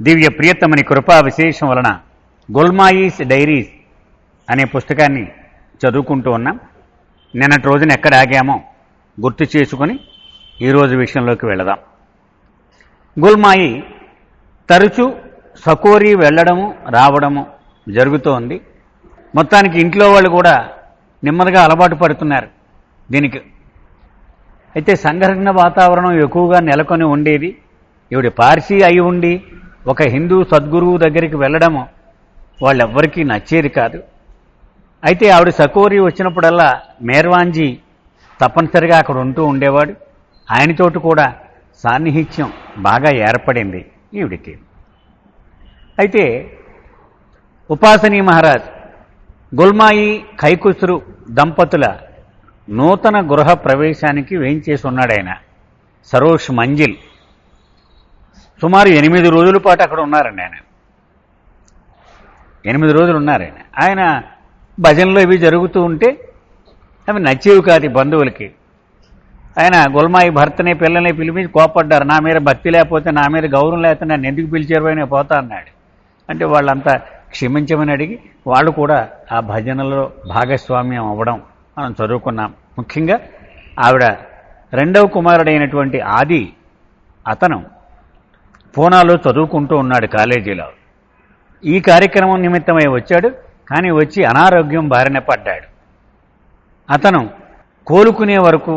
దివ్య ప్రియతమని కృపా విశేషం వలన గుల్మాయిస్ డైరీస్ అనే పుస్తకాన్ని చదువుకుంటూ ఉన్నాం. నిన్నటి రోజున ఎక్కడ ఆగామో గుర్తు చేసుకుని ఈరోజు విషయంలోకి వెళదాం. గుల్మాయి తరచూ సకోరీ వెళ్ళడము రావడము జరుగుతోంది. మొత్తానికి ఇంట్లో వాళ్ళు కూడా నెమ్మదిగా అలవాటు పడుతున్నారు దీనికి. అయితే సంఘర్షణ వాతావరణం ఎక్కువగా నెలకొని ఉండేది. ఈవిడ పార్సీ అయి ఉండి ఒక హిందూ సద్గురువు దగ్గరికి వెళ్ళడము వాళ్ళెవ్వరికీ నచ్చేది కాదు. అయితే ఆవిడ సకోరీ వచ్చినప్పుడల్లా మేర్వాంజీ తప్పనిసరిగా అక్కడ ఉంటూ ఉండేవాడు. ఆయనతోటి కూడా సాన్నిహిత్యం బాగా ఏర్పడింది ఈవిడికి. అయితే ఉపాసనీ మహారాజ్ గుల్మాయి కైకుసురు దంపతుల నూతన గృహ ప్రవేశానికి వేయించేసి ఉన్నాడు ఆయన. సరోష్ మంజిల్ సుమారు 8 రోజుల పాటు అక్కడ ఉన్నారండి ఆయన. 8 రోజులు ఉన్నారాయన. ఆయన భజనలు ఇవి జరుగుతూ ఉంటే అవి నచ్చేవి కాదు బంధువులకి. ఆయన గుల్మాయి భర్తనే పిల్లల్ని పిలిపించి కోపడ్డారు. నా మీద భక్తి లేకపోతే, నా మీద గౌరవం లేకపోతే నన్ను ఎందుకు పిలిచారు అని పోతా అన్నాడు. అంటే వాళ్ళంతా క్షమించమని అడిగి వాళ్ళు కూడా ఆ భజనలో భాగస్వామ్యం అవ్వడం మనం చదువుకున్నాం. ముఖ్యంగా ఆవిడ రెండవ కుమారుడైనటువంటి ఆది, అతను పూనాలో చదువుకుంటూ ఉన్నాడు కాలేజీలో. ఈ కార్యక్రమం నిమిత్తమై వచ్చాడు. కానీ వచ్చి అనారోగ్యం బారిన పడ్డాడు. అతను కోలుకునే వరకు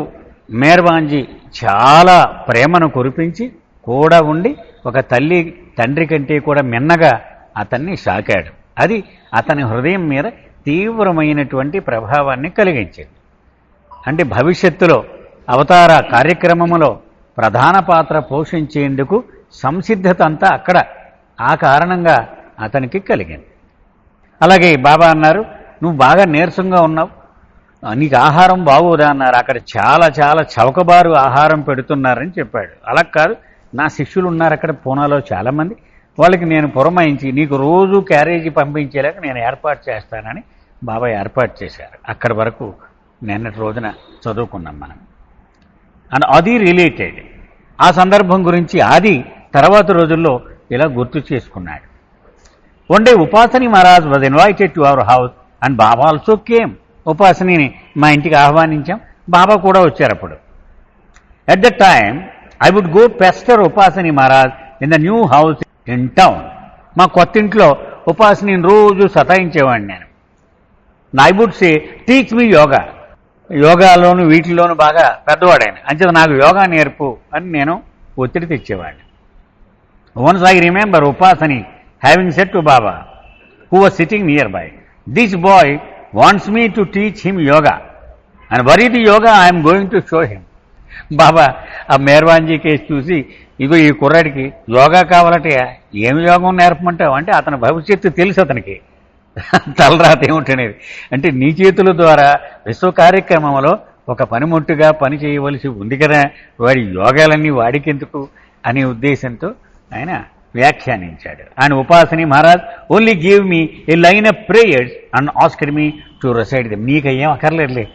మేర్వాంజీ చాలా ప్రేమను కురిపించి కూడా ఉండి ఒక తల్లి తండ్రి కంటే కూడా మిన్నగా అతన్ని సాకాడు. అది అతని హృదయం మీద తీవ్రమైనటువంటి ప్రభావాన్ని కలిగించింది. అంటే భవిష్యత్తులో అవతార కార్యక్రమంలో ప్రధాన పాత్ర పోషించేందుకు సంసిద్ధత అంతా అక్కడ ఆ కారణంగా అతనికి కలిగింది. అలాగే బాబా అన్నారు, నువ్వు బాగా నీరసంగా ఉన్నావు, నీకు ఆహారం బాగోదా అన్నారు. అక్కడ చాలా చాలా చౌకబారు ఆహారం పెడుతున్నారని చెప్పాడు. అలా కాదు, నా శిష్యులు ఉన్నారు అక్కడ పూనాలో చాలామంది, వాళ్ళకి నేను పురమాయించి నీకు రోజు క్యారేజీ పంపించేలాగా నేను ఏర్పాటు చేస్తానని బాబా ఏర్పాటు చేశారు. అక్కడి వరకు నిన్నటి రోజున చదువుకున్నాం మనం. అండ్ అది రిలేటెడ్ ఆ సందర్భం గురించి ఆది తర్వాత రోజుల్లో ఇలా గుర్తు చేసుకున్నాడు. One day Upasani Maharaj was invited to our house and Baba also came. ఉపాసనిని మా ఇంటికి ఆహ్వానించాం, బాబా కూడా వచ్చారు. అప్పుడు at the time I would go pester Upasani Maharaj in the new house in town. మా కొత్త ఇంట్లో ఉపాసనిని రోజు సతాయించేవాడిని నేను. I would say teach me yoga. యోగాలోను వీటిలోనూ బాగా పెద్దవాడాయన, అంచేత నాకు యోగా నేర్పు అని నేను ఒత్తిడి తెచ్చేవాడిని. Once I remember Upasani having said to Baba who was sitting nearby, this boy wants me to teach him yoga and where is the yoga I'm going to show him. Baba ఆ మేర్వాంజీ కేసు చూసి, ఇగో ఈ కుర్రాడికి యోగా కావాలంటే ఏమి యోగం నేర్పమంటావు అంటే అతని భవిష్యత్తు తెలుసు అతనికి, తలరాత ఏమిటనేది. అంటే నీ చేతుల ద్వారా విశ్వ కార్యక్రమంలో ఒక పనిముట్టుగా పని చేయవలసి ఉంది కదా, వాడి యోగాలన్నీ వాడికెందుకు అనే ఉద్దేశంతో ఆయన వ్యాఖ్యానించాడు. ఆయన Upasani Maharaj only give me a line of prayers and asked me to recite them. నీకు ఏం అక్కర్లేదులే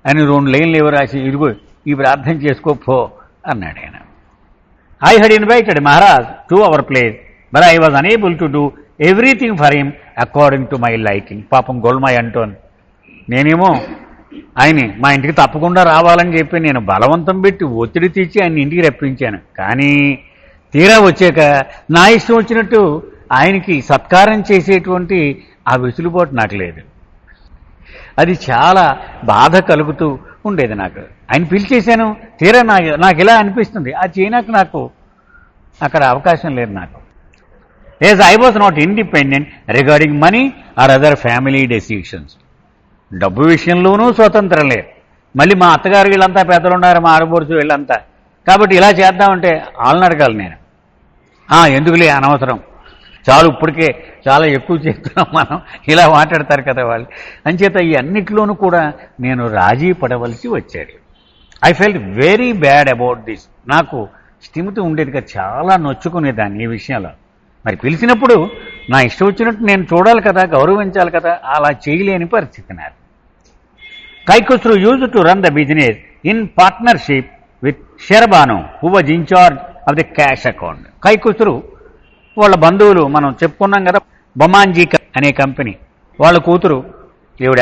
అని 2 లైన్లు ఎవరు రాసి, ఇదిగో ఈ ప్రార్థన చేసుకోపో అన్నాడు ఆయన. I had invited Maharaj to our place but I was unable to do everything for him according to my liking. పాపం గోల్మాయ్ అంటోంది, నేనేమో ఆయన్ని మా ఇంటికి తప్పకుండా రావాలని చెప్పి నేను బలవంతం పెట్టి ఒత్తిడి తెచ్చి ఆయన ఇంటికి రప్పించాను. కానీ తీరా వచ్చాక నా ఇష్టం వచ్చినట్టు ఆయనకి సత్కారం చేసేటువంటి ఆ వెసులుబాటు నాకు లేదు. అది చాలా బాధ కలుగుతూ ఉండేది నాకు. ఆయన పిలిచేశాను, తీరా నాకు ఇలా అనిపిస్తుంది, అది చేయడానికి నాకు అక్కడ అవకాశం లేదు నాకు. As I was not independent regarding money are other family decisions. డబ్బు విషయంలోనూ స్వతంత్రం లేదు. మళ్ళీ మా అత్తగారు వీళ్ళంతా పెద్దలు ఉన్నారు, మా ఆడబోడుచు వీళ్ళంతా, కాబట్టి ఇలా చేద్దామంటే వాళ్ళని అడగాలి నేను. ఎందుకులే అనవసరం, చాలు ఇప్పటికే చాలా ఎక్కువ చేస్తున్నాం మనం, ఇలా మాట్లాడతారు కదా వాళ్ళు. అంచేత ఈ అన్నిట్లోనూ కూడా నేను రాజీ పడవలసి వచ్చాడు. I felt very bad about this. నాకు స్థిమితం ఉండేదిగా, చాలా నొచ్చుకునేదాన్ని ఈ విషయంలో. మరి పిలిచినప్పుడు నా ఇష్టం వచ్చినట్టు నేను చూడాలి కదా, గౌరవించాలి కదా, అలా చేయలేని పరిస్థితి నాది. Kaikhushru use to run the business in partnership with Sherbanu who was in charge of the cash account. Kaikhushru వాళ్ళ బంధువులు మనం చెప్పుకున్నాం కదా, బొమాంజీ అనే కంపెనీ వాళ్ళ కూతురు ఈవిడ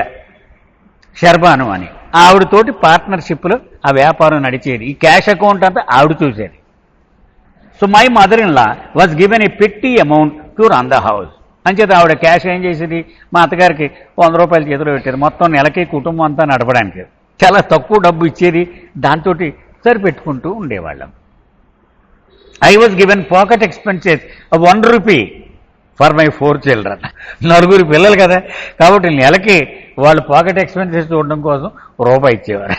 షర్బాను అని, ఆవిడతోటి పార్ట్నర్షిప్లో ఆ వ్యాపారం నడిచేది. ఈ క్యాష్ అకౌంట్ అంతా ఆవిడ చూసేది. So my mother in law was given a petty amount to run the house. అంచేత ఆవిడ క్యాష్ ఏం చేసేది, మా అత్తగారికి 100 రూపాయలు చేతిలో పెట్టేది, మొత్తం నెలకి కుటుంబం అంతా నడపడానికి. చాలా తక్కువ డబ్బు ఇచ్చేది, దాంతో సరిపెట్టుకుంటూ ఉండేవాళ్ళం. I was given pocket expenses ₹1 for my 4 children. 4 పిల్లలు కదా, కాబట్టి నెలకి వాళ్ళు పాకెట్ ఎక్స్పెన్సెస్ చూడడం కోసం రూపాయి ఇచ్చేవారు.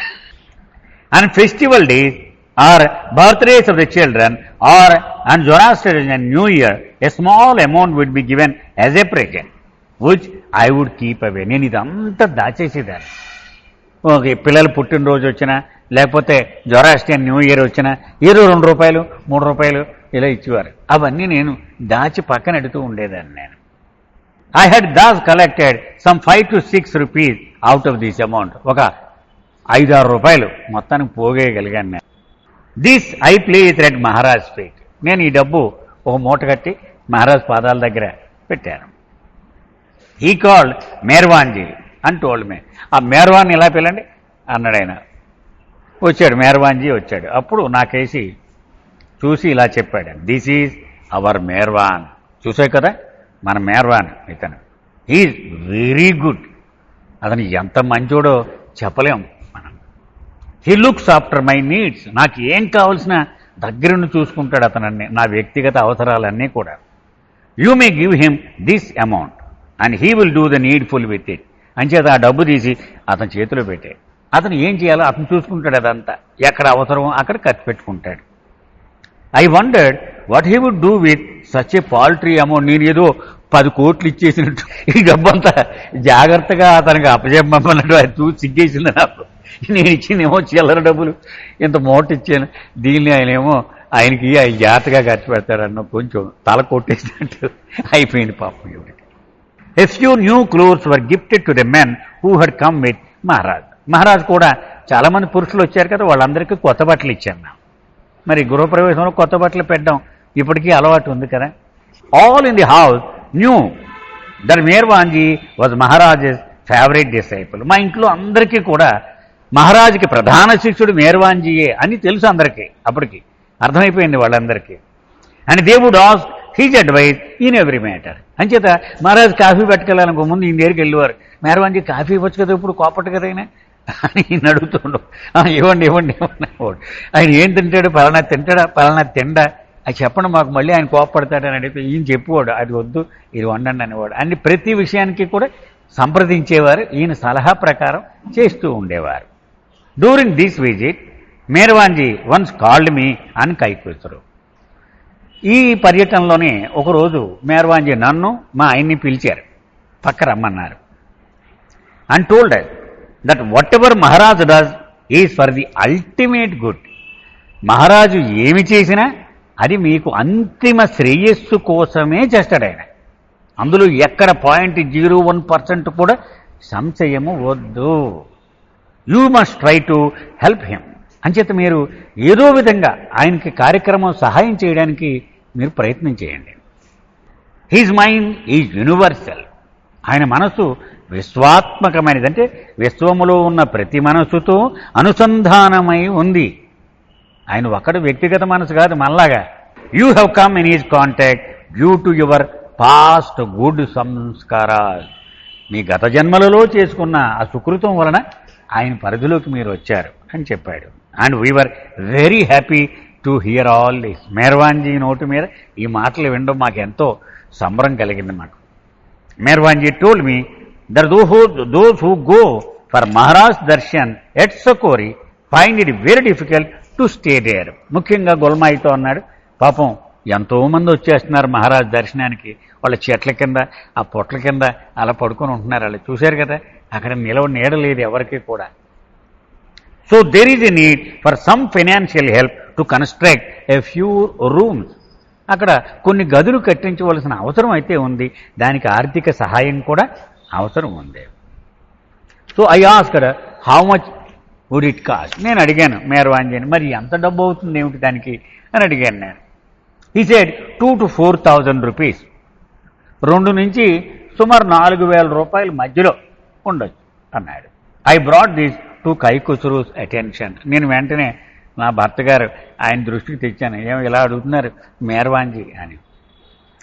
And festival days or birthdays of the children or and Zoroastrian and new year a small amount would be given as a present which I would keep away. నేను ఇదంతా దాచేసేదాన్ని. ఓకే, పిల్లలు పుట్టినరోజు వచ్చినా, లేకపోతే జొరాస్ట్రియన్ న్యూ ఇయర్ వచ్చినా ఏదో ₹2, ₹3 ఇలా ఇచ్చేవారు. అవన్నీ నేను దాచి పక్కన ఎడుతూ ఉండేదాన్ని. నేను I had Das collected some 5 to 6 rupees out of this amount. ఒక 5-6 రూపాయలు మొత్తానికి పోగేయగలిగాను నేను. This I place at Maharaj feet. నేను ఈ డబ్బు ఒక మూట కట్టి మహారాజ్ పాదాల దగ్గర పెట్టాను. హీ కాల్డ్ మేర్వాన్జీ అని టోల్డ్ మీ. ఆ మేర్వాన్ ఇలా పిల్లండి అన్నాడు ఆయన. వచ్చాడు మేర్వాన్జీ వచ్చాడు. అప్పుడు నాకేసి చూసి ఇలా చెప్పాడు, దిస్ ఈజ్ అవర్ మేర్వాన్. చూసావు కదా మన మేర్వాన్, ఇతను ఈజ్ వెరీ గుడ్. అతను ఎంత మంచోడో చెప్పలేం మనం. He looks after my needs. నాకు ఏం కావాల్సిన దగ్గరుండి చూసుకుంటాడు అతనన్నీ, నా వ్యక్తిగత అవసరాలన్నీ కూడా. You may give him this amount and he will do the needful with it. అంచేత ఆ డబ్బు తీసి అతని చేతిలో పెట్టే, అతను ఏం చేయాలో అతను చూసుకుంటాడు. అదంతా ఎక్కడ అవసరమో అక్కడ ఖర్చు పెట్టుకుంటాడు. I wondered what he would do with such a paltry amount. నేను ఏదో 10 కోట్లు ఇచ్చేసినట్టు ఈ డబ్బంతా జాగ్రత్తగా అతనికి అప్పచెప్పమన్నట్టు అది చూసి సిగ్గేసింది నాకు. నేను ఇచ్చిందేమో చిల్లర డబ్బులు, ఇంత మూట ఇచ్చాను, దీన్ని ఆయనేమో ఆయనకి ఆయన జాగ్రత్తగా ఖర్చు పెడతాడన్న కొంచెం తల కొట్టేసినట్టు అయిపోయింది పాపం. ఇవిడికి a few new clothes were gifted to the men who had come with Maharaj. Maharaj కూడా చాలామంది పురుషులు వచ్చారు కదా, వాళ్ళందరికీ కొత్త బట్టలు ఇచ్చాను. మరి గృహప్రవేశంలో కొత్త బట్టలు పెట్టడం ఇప్పటికీ అలవాటు ఉంది కదా. All in the house knew that Merwanji was Maharaj's favourite disciple. మా ఇంట్లో అందరికీ కూడా మహారాజుకి ప్రధాన శిష్యుడు మేర్వాన్జీయే అని తెలుసు అందరికీ. అప్పటికి అర్థమైపోయింది వాళ్ళందరికీ. And they would ask his advice in every matter. అంచేత మహారాజు కాఫీ పట్టుకెళ్ళాలనుకో ముందు ఈయన దగ్గరికి వెళ్ళేవారు. మేర్వాన్జీ కాఫీ ఇవ్వచ్చు కదా, ఇప్పుడు కోపట్టు కదా ఆయన అని ఈయన అడుగుతుండవు. ఇవ్వండి ఇవ్వండి ఇవ్వండి. ఆయన ఏం తింటాడు, పలానా తింటాడా, పలానా తిండా, అది చెప్పండి మాకు, మళ్ళీ ఆయన కోపడతాడని అడిగితే ఈయన చెప్పేవాడు, అది వద్దు ఇది వండండి అనేవాడు. అన్ని ప్రతి విషయానికి కూడా సంప్రదించేవారు. ఈయన సలహా ప్రకారం చేస్తూ ఉండేవారు. During this visit Merwanji once called me అని కైకూసరు. ఈ పర్యటనలోనే ఒకరోజు మేర్వాన్జీ నన్ను మా ఆయన్ని పిలిచారు, పక్క రమ్మన్నారు. And told that whatever Maharaj does is for the ultimate good. Maharaj ఏమి చేసినా అది మీకు అంతిమ శ్రేయస్సు కోసమే చేస్తాడు ఆయన. అందులో ఎక్కడ 0.01% కూడా సంశయము వద్దు. You must try to help him. అంచేత మీరు ఏదో విధంగా ఆయనకి కార్యక్రమం సహాయం చేయడానికి మీరు ప్రయత్నం చేయండి. His mind is universal. ఆయన మనస్సు విశ్వాత్మకమైనది, అంటే విశ్వములో ఉన్న ప్రతి మనస్సుతో అనుసంధానమై ఉంది. ఆయన ఒక్కడు వ్యక్తిగత మనసు కాదు మనలాగా. You have come in is contact due to your past good సంస్కారాలు. మీ గత జన్మలలో చేసుకున్న ఆ సుకృతం వలన ఆయన పరిధిలోకి మీరు వచ్చారు అని చెప్పాడు. And we are very happy to hear all this. Merwanji నోటి మీద ఈ మాటలు వినడం మాకు ఎంతో సంబరం కలిగింది మాకు. Merwanji told me that those who go for Maharaj darshan at Sakori find it very difficult to stay there. ముఖ్యంగా గొల్మాయితో అన్నాడు, పాపం ఎంతోమంది వచ్చేస్తున్నారు మహారాజ్ దర్శనానికి, వాళ్ళ చెట్ల కింద ఆ పొట్ల కింద అలా పడుకొని ఉంటున్నారు. వాళ్ళు చూశారు కదా, అక్కడ నీడ లేదు ఎవరికి కూడా. So there is a need for some financial help to construct a few rooms. అక్కడ కొన్ని గదులు కట్టించవలసిన అవసరం అయితే ఉంది, దానికి ఆర్థిక సహాయం కూడా అవసరం ఉంది. So I asked how much would it cost. నేను అడిగాను మేర్వాన్జీని, మరి ఎంత డబ్బు అవుతుంది ఏమిటి దానికి అని అడిగాను నేను. He said 2,000 to 4,000 rupees. 2 నుంచి సుమారు 4,000 రూపాయల మధ్యలో ఉండొచ్చు అన్నాడు. I brought this to Kaikhushru's attention. నేను వెంటనే నా భర్త గారు ఆయన దృష్టికి తెచ్చాను. ఏమో ఇలా అడుగుతున్నారు మేర్వాంజీ అని.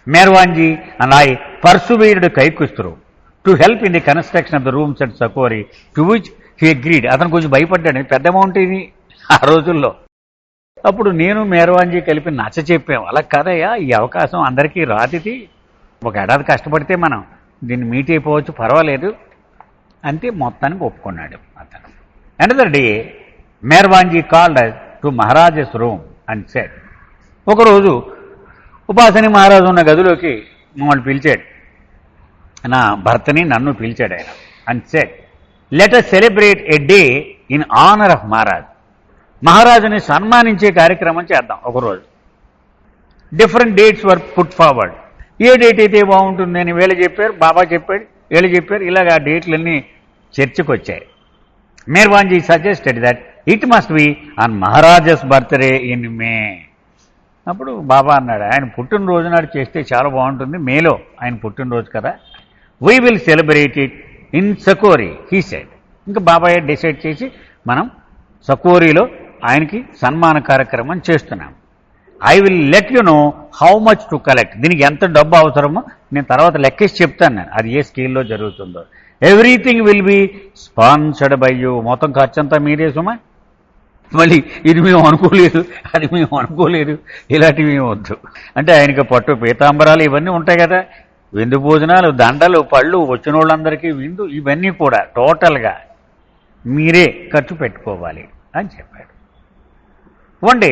Merwanji and I persuaded Kaikhushru to help in the construction of the rooms at Sakori, to which he agreed. అతను కొంచెం భయపడ్డాడు, పెద్ద అమౌంట్ ఇది ఆ రోజుల్లో. అప్పుడు నేను మేర్వాంజీ కలిపి నచ్చ చెప్పాం, అలా కాదయ్యా, ఈ అవకాశం అందరికీ రాతిది, ఒక ఏడాది కష్టపడితే మనం దీన్ని మీట్ అయిపోవచ్చు, పర్వాలేదు అంటే మొత్తానికి ఒప్పుకున్నాడు అతను. Another day Merwanji called to Maharaj's room and said. ఒకరోజు ఉపాసని మహారాజు ఉన్న గదిలోకి మమ్మల్ని పిలిచాడు, నా భర్తని నన్ను పిలిచాడు ఆయన. And said, let us celebrate a day in honour of Maharaj. మహారాజుని సన్మానించే కార్యక్రమం చేద్దాం ఒకరోజు. డిఫరెంట్ డేట్స్ వర్ పుట్ ఫార్వర్డ్. ఏ డేట్ అయితే బాగుంటుంది అని వీళ్ళు చెప్పారు, బాబా చెప్పాడు, వీళ్ళు చెప్పారు, ఇలాగ ఆ డేట్లన్నీ చర్చకు వచ్చాయి. Merwanji suggested that it must be on Maharaj's birthday in May. అప్పుడు బాబా అన్నాడు, ఆయన పుట్టినరోజు నాడు చేస్తే చాలా బాగుంటుంది, మేలో ఆయన పుట్టినరోజు కదా, we will celebrate it in Sakori he said. ఇంకా బాబాయ్ డిసైడ్ చేసి మనం సకోరిలో ఆయనకి సన్మాన కార్యక్రమం చేస్తున్నాం. I will let you know how much to collect. దీనికి ఎంత డబ్బు అవసరమో నేను తర్వాత లెక్కేసి చెప్తాను, నేను అది ఏ స్కేల్లో జరుగుతుందో. Everything will be sponsored by you. మొత్తం ఖర్చు అంతా మీరే సుమా. మళ్ళీ ఇది మేము అనుకోలేదు, అది మేము అనుకోలేదు, ఇలాంటివి వద్దు అంటే ఆయనకి పట్టు పీతాంబరాలు ఇవన్నీ ఉంటాయి కదా, విందు భోజనాలు, దండలు, పళ్ళు, వచ్చిన వాళ్ళందరికీ విందు, ఇవన్నీ కూడా టోటల్గా మీరే ఖర్చు పెట్టుకోవాలి అని చెప్పాడు. One day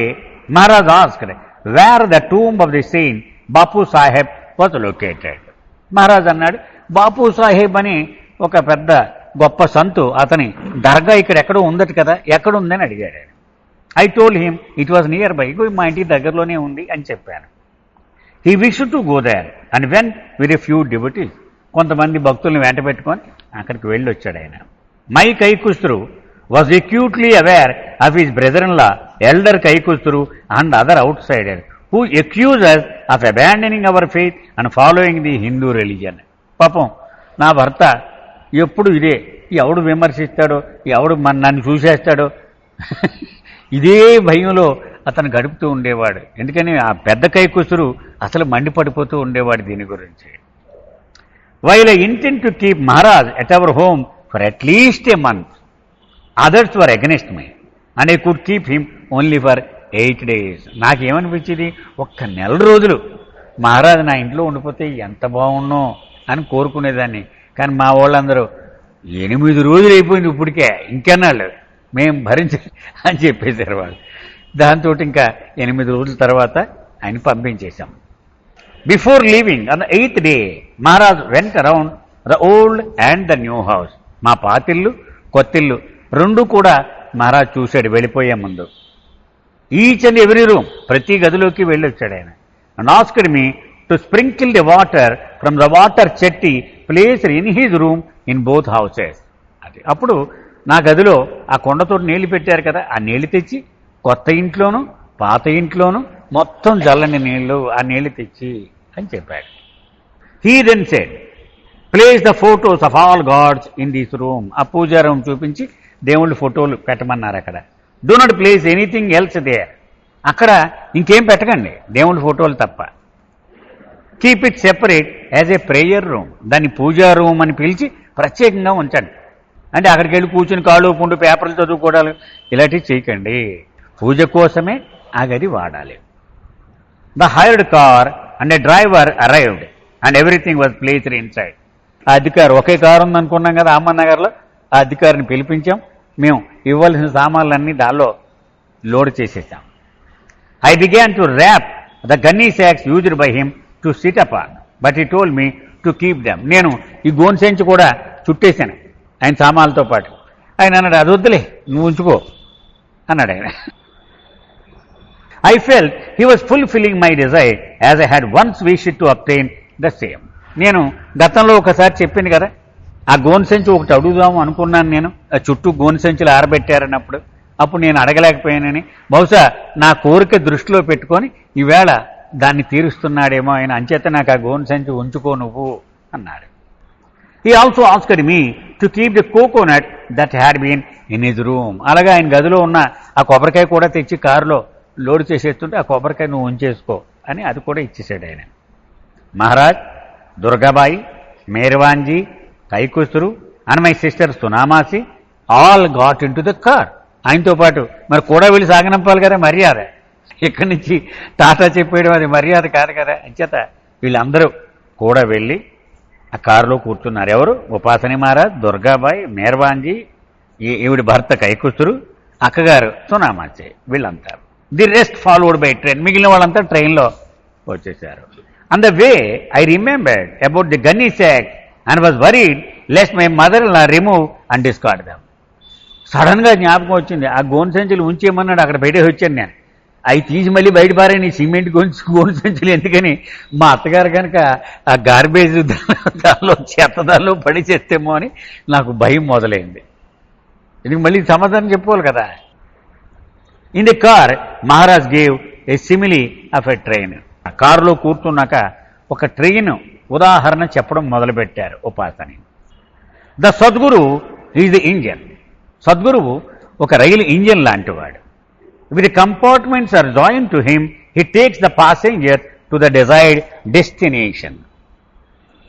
Maharaj asked wear the tomb of the Saint Bapu Saheb was located. Maharaj అన్నాడు, బాపు సాహెబ్ అని ఒక పెద్ద గొప్ప సంతు, అతని దర్గా ఇక్కడ ఎక్కడో ఉందట కదా, ఎక్కడుందని అడిగాడు. I told him it was nearby. మా ఇంటి దగ్గరలోనే ఉంది అని చెప్పాను. He wished to go there and went with a few devotees. కొంతమంది భక్తుల్ని వెంట పెట్టుకొని అక్కడికి వెళ్ళి వచ్చాడు ఆయన. My Kaikhushru was acutely aware of his brother-in-law, elder Kaikusturu, and other outsiders who accuse us of abandoning our faith and following the Hindu religion. పాపం నా భర్త ఎప్పుడు ఇదే, ఎవడు విమర్శిస్తాడో, ఎవడు నన్ను చూసేస్తాడో ఇదే భయంలో అతను గడుపుతూ ఉండేవాడు. ఎందుకని ఆ పెద్ద కైకుసురు అసలు మండిపడిపోతూ ఉండేవాడు దీని గురించి. While I intend to keep Maharaj at our home for at least a month, others were against me and I could keep him only for 8 days. నాకేమనిపించింది, ఒక్క నెల రోజులు మహారాజు నా ఇంట్లో ఉండిపోతే ఎంత బాగున్నో అని కోరుకునేదాన్ని. కానీ మా వాళ్ళందరూ 8 రోజులు అయిపోయింది ఇప్పటికే, ఇంకెన్నాళ్ళు మేము భరించాలి అని చెప్పేశారు వాళ్ళు. దాంతో ఇంకా 8 రోజుల తర్వాత ఆయన పంపించేశాం. Before leaving on the 8th day, Maharaj went around the old and the new house. మా పాతిల్లు కొత్తిల్లు రెండు కూడా మహారాజ్ చూశాడు వెళ్ళిపోయే ముందు. ఈచ్ అండ్ ఎవ్రీ రూమ్, ప్రతి గదిలోకి వెళ్ళి వచ్చాడు ఆయన. And asked me to sprinkle the water from the water Chetty placed in his room in both houses. అది అప్పుడు నా గదిలో ఆ కొండతో నీళ్లు పెట్టారు కదా, ఆ నీళ్లు తెచ్చి కొత్త ఇంట్లోనూ పాత ఇంట్లోనూ మొత్తం జల్లని నీళ్లు, ఆ నీళ్లు తెచ్చి అని చెప్పాడు. He then said, place the photos of all gods in this room. ఆ పూజా రూమ్ చూపించి దేవుళ్ళ ఫోటోలు పెట్టమన్నారు అక్కడ. Do not place anything else there. అక్కడ ఇంకేం పెట్టకండి, దేవుళ్ళ ఫోటోలు తప్ప. Keep it separate as a prayer room. దాన్ని పూజా రూమ్ అని పిలిచి ప్రత్యేకంగా ఉంచండి. అంటే అక్కడికి వెళ్ళి కూర్చుని కాళ్ళు పుండు పేపర్లు చదువుకోవడాలు ఇలాంటివి చేయకండి. పూజ కోసమే ఆ గది వాడాలి. The hired car and a driver arrived and everything was placed inside. ఆ అధికారి, ఒకే కారు ఉందనుకున్నాం కదా అహ్మద్నగర్లో, ఆ అధికారిని పిలిపించాం. మేము ఇవ్వాల్సిన సామాన్లన్నీ దానిలో లోడ్ చేసేసాం. I began to wrap the gunny sacks used by him to sit upon, but he told me to keep them. నేను ఈ గోన్ సంచి కూడా చుట్టేశాను ఆయన సామాన్లతో పాటు. ఆయన అన్నాడు, అది వద్దులే నువ్వు ఉంచుకో అన్నాడు ఆయన. I felt he was fulfilling my desire as I had once wished to obtain the same. నేను గతంలో ఒకసారి చెప్పింది కదా, ఆ గోను సంచి ఒకటి అడుగుదాము అనుకున్నాను నేను, ఆ చుట్టూ గోను సంచులు ఆరబెట్టారన్నప్పుడు. అప్పుడు నేను అడగలేకపోయానని, బహుశా నా కోరిక దృష్టిలో పెట్టుకొని ఈవేళ దాన్ని తీరుస్తున్నాడేమో ఆయన, అంచేత నాకు ఆ గోను సంచి ఉంచుకో నువ్వు అన్నాడు. He also asked me to keep the coconut that had been in his room. అలాగే ఆయన గదిలో ఉన్న ఆ కొబ్బరికాయ కూడా తెచ్చి కారులో లోడ్ చేసేస్తుంటే ఆ కొబ్బరికాయ నువ్వు ఉంచేసుకో అని అది కూడా ఇచ్చేసాడు ఆయన. Maharaj, Durgabai, Merwanji, Kaikhushru and my sister Sunamasi all got in to the car. ఆయనతో పాటు మరి కూడా వెళ్ళి సాగనంపాలి కదా మర్యాద. ఇక్కడి నుంచి టాటా చెప్పేయడం అది మర్యాద కాదు కదా. అంచేత వీళ్ళందరూ కూడా వెళ్ళి ఆ కారులో కూర్చున్నారు. ఎవరు? ఉపాసని మహారాజ్, దుర్గాబాయి, మేర్వాన్జీ, ఈవిడి భర్త కైకుసురు, అక్కగారు సునామాచి, వీళ్ళంతా. The rest followed by train. మిగిలిన వాళ్ళంతా ట్రైన్లో వచ్చేసారు. On the way I remembered about the gunny sack and was worried lest my mother ఇలా రిమూవ్ అండ్ డిస్కార్డ్ దమ్. సడన్గా జ్ఞాపకం వచ్చింది, ఆ గోను సంచులు ఉంచేయమన్నాడు, అక్కడ బయట వచ్చాను నేను. అవి తీసి మళ్ళీ బయట పారాయని సిమెంట్ గోను సంచులు ఎందుకని మా అత్తగారు కనుక ఆ గార్బేజ్ దానిలో చెత్త దానిలో పడి చేస్తేమో అని నాకు భయం మొదలైంది. ఇది మళ్ళీ సమాధానం చెప్పుకోవాలి కదా. In the car Maharaj gave a simile of a train. ఆ కారులో కూర్చున్నాక ఒక ట్రైన్ ఉదాహరణ చెప్పడం మొదలుపెట్టారు Upasani. The Sadguru is the engine. సద్గురువు ఒక రైలు ఇంజన్ లాంటివాడు. With compartments are join to him, he takes the passenger to the desired destination.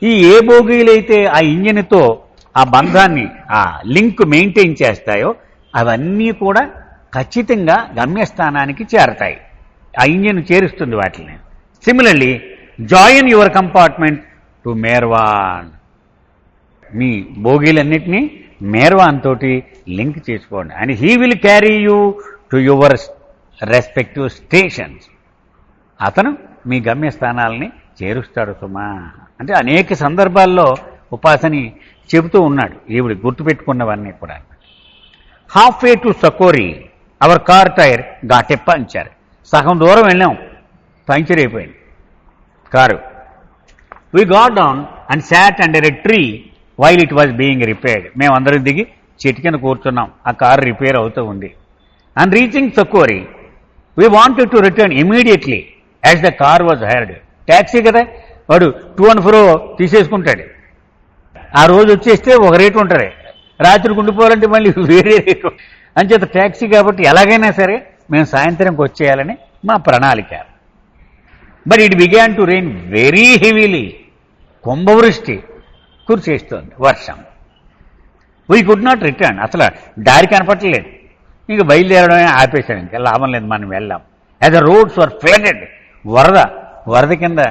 ఈ ఏ బోగీలైతే ఆ ఇంజన్తో ఆ బంధాన్ని, ఆ లింక్ మెయింటైన్ చేస్తాయో అవన్నీ కూడా ఖచ్చితంగా గమ్యస్థానానికి చేరతాయి. ఆ ఇంజన్ చేరుస్తుంది వాటిని. Similarly join your compartment to Merwan. మీ బోగీలన్నిటినీ మేర్వాన్ తోటి లింక్ చేసుకోండి. And he will carry you to your respective stations. అతను మీ గమ్యస్థానాలని చేరుస్తాడు సుమా. అంటే అనేక సందర్భాల్లో ఉపాసని చెబుతూ ఉన్నాడు ఈవిడ గుర్తుపెట్టుకున్నవన్నీ కూడా. Half way to Sakori our car tyre got a puncture. సగం దూరం వెళ్ళాం, పంచర్ అయిపోయింది car. We got down and sat under a tree while it was being repaired. మేమందరం దిగి చెట్టు కింద కూర్చున్నాం, ఆ కారు రిపేర్ అవుతూ ఉంది. And reaching Sakori we wanted to return immediately as the car was hired. Taxi కదా, వాడు 2 and 4 తీసేసుకుంటాడు. ఆ రోజు వచ్చేస్తే ఒక రేటు ఉంటుంది, రాత్రికి ఉండిపోవాలంటే మళ్ళీ వేరే రేటు. అంచేత ట్యాక్సీ కాబట్టి ఎలాగైనా సరే మేము సాయంత్రంకి వచ్చేయాలని మా ప్రణాళిక. But it began to rain very heavily. కుంభవృష్టి కురిసేస్తోంది, వర్షం. We could not return. అసలు దారి కనపట్టలేదు. ఇంక బయలుదేరడమే ఆపేశాడు. ఇంకా లాభం లేదు, మనం వెళ్ళాం. As the roads were flooded. వరద కింద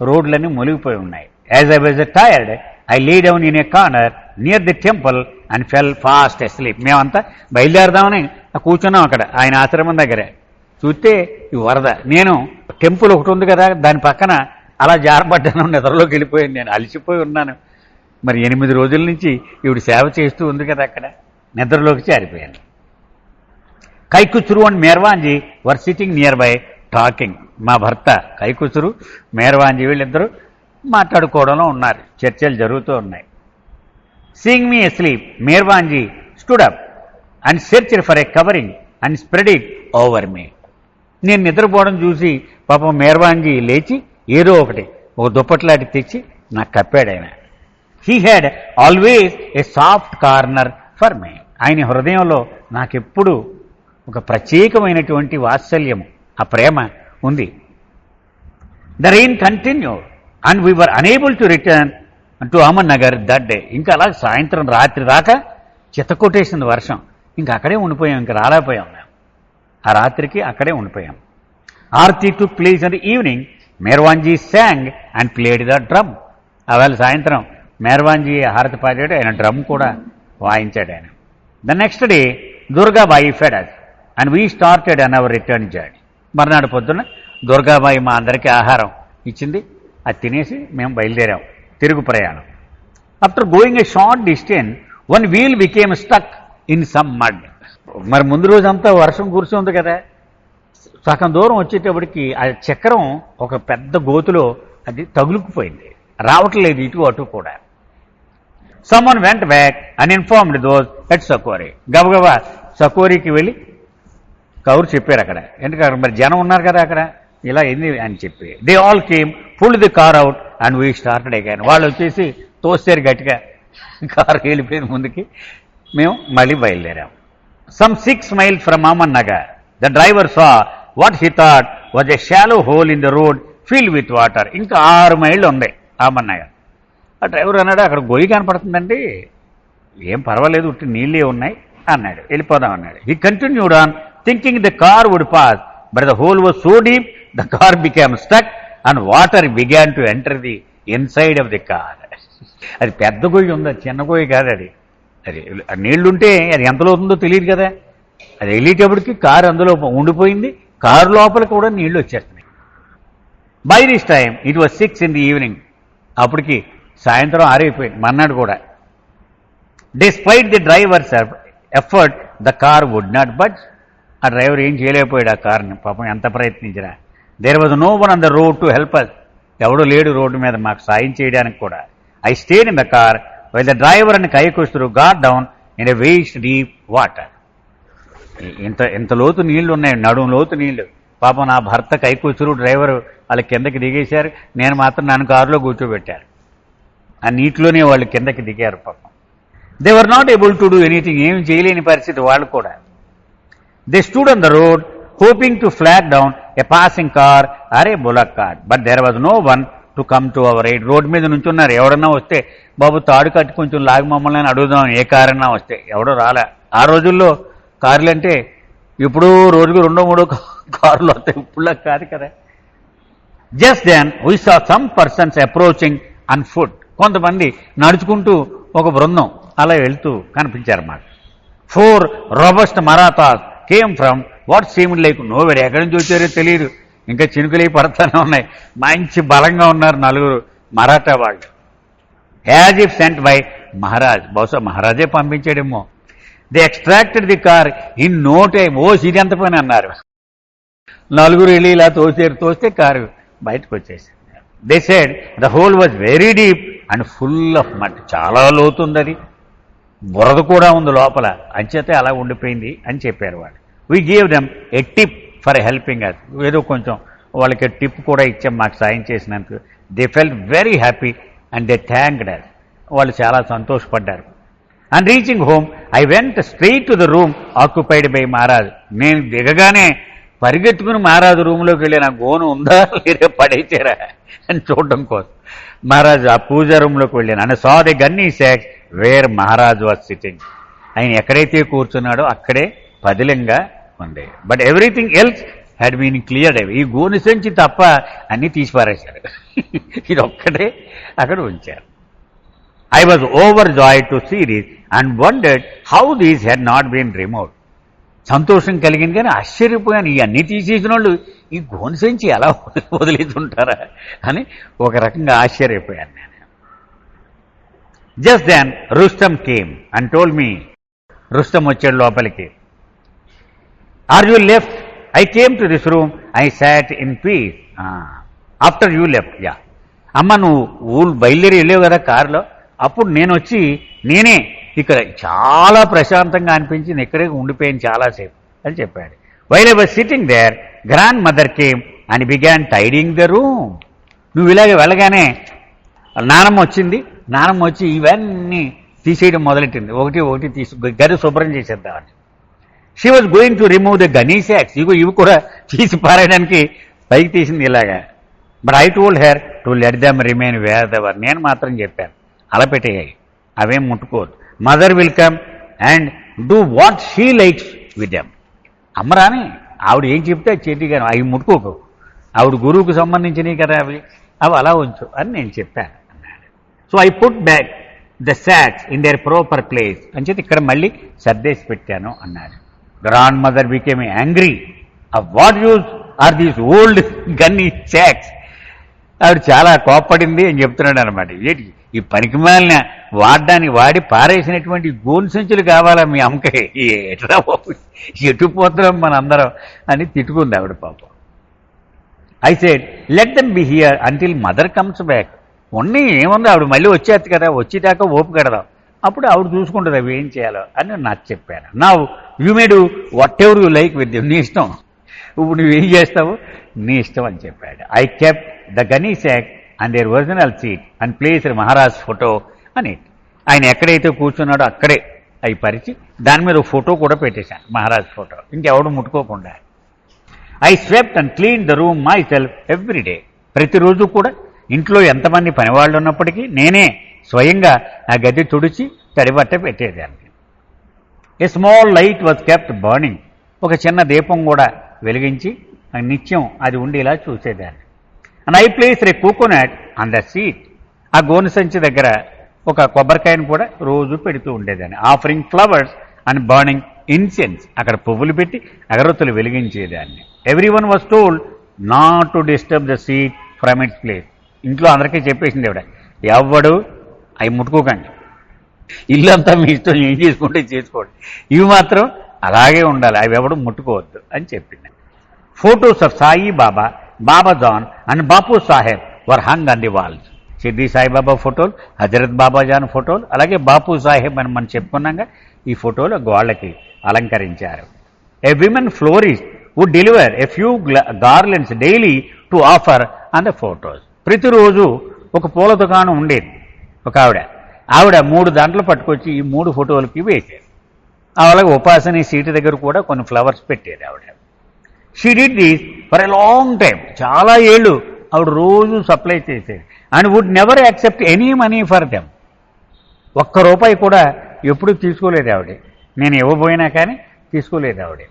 రోడ్లన్నీ మునిగిపోయి ఉన్నాయి. As I was tired I lay down in a corner near the temple and full fast asleep. మేమంతా బయలుదేరదామని కూర్చున్నాం అక్కడ ఆయన ఆశ్రమం దగ్గరే. చూస్తే ఈ వరద. నేను టెంపుల్ ఒకటి ఉంది కదా, దాని పక్కన అలా జారబడ్డాను, నిద్రలోకి వెళ్ళిపోయాను. నేను అలసిపోయి ఉన్నాను. మరి 8 రోజుల నుంచి ఈవిడ సేవ చేస్తూ ఉంది కదా అక్కడ, నిద్రలోకి జారిపోయాను. Kaikhushru and Merwanji were sitting nearby talking. మా భర్త కైకుసురు, మేర్వాన్జీ వీళ్ళిద్దరూ మాట్లాడుకోవడంలో ఉన్నారు, చర్చలు జరుగుతూ ఉన్నాయి. Seeing me asleep Merwanji stood up and searched for a covering and spread it over me. నేను నిద్రపోవడం చూసి పాపం మేర్వాన్జీ లేచి ఏదో ఒకటి, ఒక దుప్పట్లాంటి తెచ్చి నాకు కప్పాడు ఆయన. He had always a soft corner for me. ఆయన హృదయంలో నాకెప్పుడు ఒక ప్రత్యేకమైనటువంటి వాత్సల్యము, ఆ ప్రేమ ఉంది. The rain continued and we were unable to return to Ahmednagar that day. ఇంకా అలా సాయంత్రం రాత్రి దాకా చిత్తకొట్టేసింది వర్షం. ఇంకా అక్కడే ఉండిపోయాం, ఇంకా రాలేకపోయాం మేము. ఆ రాత్రికి అక్కడే ఉండిపోయాం. Aarti took place in the evening. Merwanji sang and played the drum. ఆవేళ సాయంత్రం మేర్వాన్జీ హారతి పాడాడు, ఆయన డ్రమ్ కూడా వాయించాడు ఆయన. The next day Durgabai fed us and we started on our return journey. మర్నాడు పొద్దున్న దుర్గాబాయి మా అందరికీ ఆహారం ఇచ్చింది, అది తినేసి మేము బయలుదేరాం తిరుగు ప్రయాణం. After going a short distance one wheel became stuck in some mud. మరి ముందు రోజంతా వర్షం కురుస్తుంది కదా, సగం దూరం వచ్చేటప్పటికి ఆ చక్రం ఒక పెద్ద గోతులో అది తగులుకుపోయింది, రావట్లేదు ఇటు అటు కూడా. Someone went back and informed those at Sakori. గబగబా సకోరికి వెళ్ళి కౌరు చెప్పారు అక్కడ. ఎందుకంటే మరి జనం ఉన్నారు కదా అక్కడ, ఇలా ఏంది అని చెప్పి they all came pull the car out and we started again. వాళ్ళు వచ్చేసి తోస్తారు గట్టిగా, కారు వెళ్ళిపోయింది ముందుకి, మేము మళ్ళీ బయలుదేరాం. Some 6 miles from Aman Nagar the driver saw what he thought was a shallow whole in the road fill with water. ఇంకా 6 మైళ్ళు ఉంది అమన్ నగర్. ఆ డ్రైవర్ అన్నాడు, అక్కడ గొయ్యి కనపడుతుందండి, ఏం పర్వాలేదు, ఉట్టి నీళ్ళే ఉన్నాయి అన్నాడు, వెళ్ళిపోదాం అన్నాడు. He continued on thinking the car would pass but the hole was so deep the car became stuck and water began to enter the inside of the car. అది పెద్ద గొయ్యి ఉంది, చిన్న గొయ్యి కాదు అది. అది నీళ్లుంటే అది ఎంతలో ఉందో తెలియదు కదా. అది వెళ్ళేటప్పటికి కారు అందులో ఉండిపోయింది, కారు లోపల కూడా నీళ్లు వచ్చేస్తున్నాయి. By this time it was 6 in the evening. అప్పటికి సాయంత్రం 6 అయిపోయింది మన్నాడు కూడా. Despite the driver's effort the car would not budge. ఆ డ్రైవర్ ఏం చేయలేకపోయాడు ఆ కార్ని, పాపం ఎంత ప్రయత్నించినా. There was no one on the road to help us. ఎవడో లేడు రోడ్డు మీద మాకు సాయం చేయడానికి కూడా. I stayed in the car while the driver and Kaikhushru got down in a waist deep water. ఇంత లోతు నీళ్లు ఉన్నాయి, నడుం లోతు నీళ్లు. పాపం నా భర్త కైకొచ్చురు, డ్రైవర్ వాళ్ళ కిందకి దిగేశారు, నేను మాత్రం నన్ను కారులో కూర్చోబెట్టారు. ఆ నీటిలోనే వాళ్ళు కిందకి దిగారు పాపం. They were not able to do anything. ఏమి చేయలేని పరిస్థితి వాళ్ళు కూడా. They stood on the road hoping to flag down a passing car or a bullock cart, but there was no one to come to our aid. Road మీద నుంచున్నారు, ఎవడన్నా వస్తే బాబు తాడు కట్టి కొంచెం లాగి మమ్మల్ని అని అడుగుదాం, ఏ కారన్నా వస్తే. ఎవడో రాలే. ఆ రోజుల్లో కార్లు అంటే ఇప్పుడు రోజుకు 2-3 కార్లు వస్తాయి, ఇప్పుడు కాదు కదా. Just then we saw some persons approaching on foot. కొంతమంది నడుచుకుంటూ ఒక బృందం అలా వెళ్తూ కనిపించారు మాకు. 4 robust Marathas came from what seemed like nowhere. ఎక్కడి నుంచి వచ్చారో తెలియదు, ఇంకా చినుకులై పడతానే ఉన్నాయి. మంచి బలంగా ఉన్నారు 4 మరాఠా వాళ్ళు. As if sent by Maharaj. బహుశా మహారాజే పంపించాడేమో. They extracted the car in no time. ఓ ఇది ఎంత పని అన్నారు. 4 వెళ్ళి ఇలా తోస్తే కారు బయటకు వచ్చేసింది. They said the hole was very deep and full of mud. చాలా లోతుంది అది, బురద కూడా ఉంది లోపల, అంచేతే అలా ఉండిపోయింది అని చెప్పారు వాళ్ళు. We gave them a tip for helping us. ఏదో కొంచెం వాళ్ళకి టిప్ కూడా ఇచ్చాం మాకు సాయం చేసినందుకు. They felt very happy and they thanked us. వాళ్ళు చాలా సంతోషపడ్డారు. And reaching home I went straight to the room occupied by Maharaj. నేను దిగగానే పరిగెత్తుకుని మహారాజు రూమ్లోకి వెళ్ళి నా గోను ఉందా లేదే పడేసారా అని చూడడం కోసం మహారాజు ఆ పూజా రూమ్లోకి వెళ్ళాను. And saw the gunny sacks where Maharaj was sitting. ఆయన ఎక్కడైతే కూర్చున్నాడో అక్కడే పదిలంగా ఉంది. But everything else had been cleared. ఈ గోని సంచి తప్ప అన్నీ తీసి పారేశారు. ఇది ఒక్కటే అక్కడ ఉంచారు. I was over joy to see these and wondered how these had not been removed. సంతోషం కలిగింది కానీ ఆశ్చర్యపోయాను, ఇవన్నీ తీసేసిన వాళ్ళు ఈ గోని సంచి ఎలా వదిలేస్తుంటారా అని ఒక రకంగా ఆశ్చర్యపోయాను నేను. Just then Rustom came and told me. Rustom వచ్చాడు లోపలికి. Are you left? I came to this room, I sat in peace after you left. యా అమ్మ, నువ్వు బయలుదేరి వెళ్ళావు కదా కారులో, అప్పుడు నేను వచ్చి నేనే ఇక్కడ చాలా ప్రశాంతంగా అనిపించింది, ఇక్కడే ఉండిపోయాను చాలాసేపు అని చెప్పాడు. While I was sitting there grandmother came and began tidying the room. నువ్వు ఇలాగే వెళ్ళగానే నానమ్మ వచ్చింది. నానమ్మ వచ్చి ఇవన్నీ తీసేయడం మొదలెట్టింది, ఒకటి తీసి గది శుభ్రం చేసేద్దామని. She was going to remove the gunny sacks. ఇవి కూడా తీసి పారేయడానికి పైకి తీసింది ఇలాగా. But I told her to let them remain where they were. నేను మాత్రం చెప్పాను అలా పెట్టేయాలి, అవేం ముట్టుకోవద్దు. Mother will come and do what she likes with them. అమ్మరాని ఆవిడ ఏం చెప్తే అది చేతి కానీ అవి ముట్టుకోకు, ఆవిడ గురువుకు సంబంధించినవి కదా అవి అలా ఉంచు అని నేను చెప్పాను అన్నాడు. So I put back the sacks in their proper place అని చెప్పి ఇక్కడ మళ్ళీ సర్దేసి పెట్టాను అన్నాడు. Grandmother became angry. What use are these old gunny sacks. ఆవిడ చాలా కోప్పడింది అని చెప్తున్నాడు అనమాట. ఏంటి ఈ పనికిమాలిన వాడి పారేసినటువంటి గోను సంచులు కావాలా మీ అమ్మకి, ఎట్లా ఎటు పోతున్నాం మనందరం అని తిట్టుకుంది ఆవిడ పాపం. I said let them be here until mother comes back. ఉన్ని ఏముంది, ఆవిడ మళ్ళీ వచ్చేది కదా, వచ్చేదాకా ఓపు కడదాం, అప్పుడు ఆవిడ చూసుకుంటుంది అవి ఏం చేయాలో అని నాకు చెప్పాను. నా you may do what ever you like with them. నీ ఇష్టం, ఇప్పుడు నువ్వేం చేస్తావు నీ ఇష్టం అని చెప్పాడు. ఐ కెప్ట్ ద గనీ sack and there original seat and placed Maharaj photo అని. ఆయన ఎక్కడైతే కూర్చున్నాడో అక్కడే అవి పరిచి దాని మీద ఫోటో కూడా పెట్టేశాను, మహారాజ్ ఫోటో, ఇంకెవడు ముట్టుకోకుండా. I swept and clean the room myself every day. ప్రతిరోజు కూడా ఇంట్లో ఎంతమంది పనివాళ్ళు ఉన్నప్పటికీ నేనే స్వయంగా ఆ గది తుడిచి తడిబట్ట పెట్టేదాన్ని. A small light was kept burning. ఒక చిన్న దీపం కూడా వెలిగించి నిత్యం అది ఉండేలా చూసేదాన్ని. And I place A coconut on the seat. ఆ గోను సంచి దగ్గర ఒక కొబ్బరికాయను కూడా రోజు పెడుతూ ఉండేదాన్ని. Offering flowers and burning incense. అక్కడ పువ్వులు పెట్టి అగరొత్తులు వెలిగించేదాన్ని. Everyone was told not to disturb the seat from its place. ఇంట్లో అందరికీ చెప్పేసింది ఆవిడ, ఎవడు అవి ముట్టుకోకండి, ఇల్లు అంతా మీ ఇష్టం, ఏం చేసుకుంటే చేసుకోండి, ఇవి మాత్రం అలాగే ఉండాలి, అవి ఎవడు ముట్టుకోవద్దు అని చెప్పింది. Photos of Sai Baba, Baba Jan and Bapu Saheb were hung on the walls. Shirdi Saibaba ఫోటోలు, హజరత్ బాబాజాన్ ఫోటోలు, అలాగే బాపు సాహెబ్ అని మనం చెప్పుకున్నాగా ఈ ఫోటోలు గోళ్ళకి అలంకరించారు. A women florist would deliver a few garlands daily to offer on the photos. ప్రతిరోజు ఒక పూల దుకాణం ఉండేది ఒక ఆవిడ 3 దాంట్లో పట్టుకొచ్చి ఈ 3 ఫోటోలకి వేసేది. అలాగే ఉపాసని సీటు దగ్గర కూడా కొన్ని ఫ్లవర్స్ పెట్టేది ఆవిడ. She did this for a long time. చాలా ఏళ్ళు ఆవిడ రోజు సప్లై చేసేది. And would never accept any money for them. ₹1 కూడా ఎప్పుడు తీసుకోలేదు ఆవిడ. నేను ఇవ్వబోయినా కానీ తీసుకోలేదు ఆవిడ.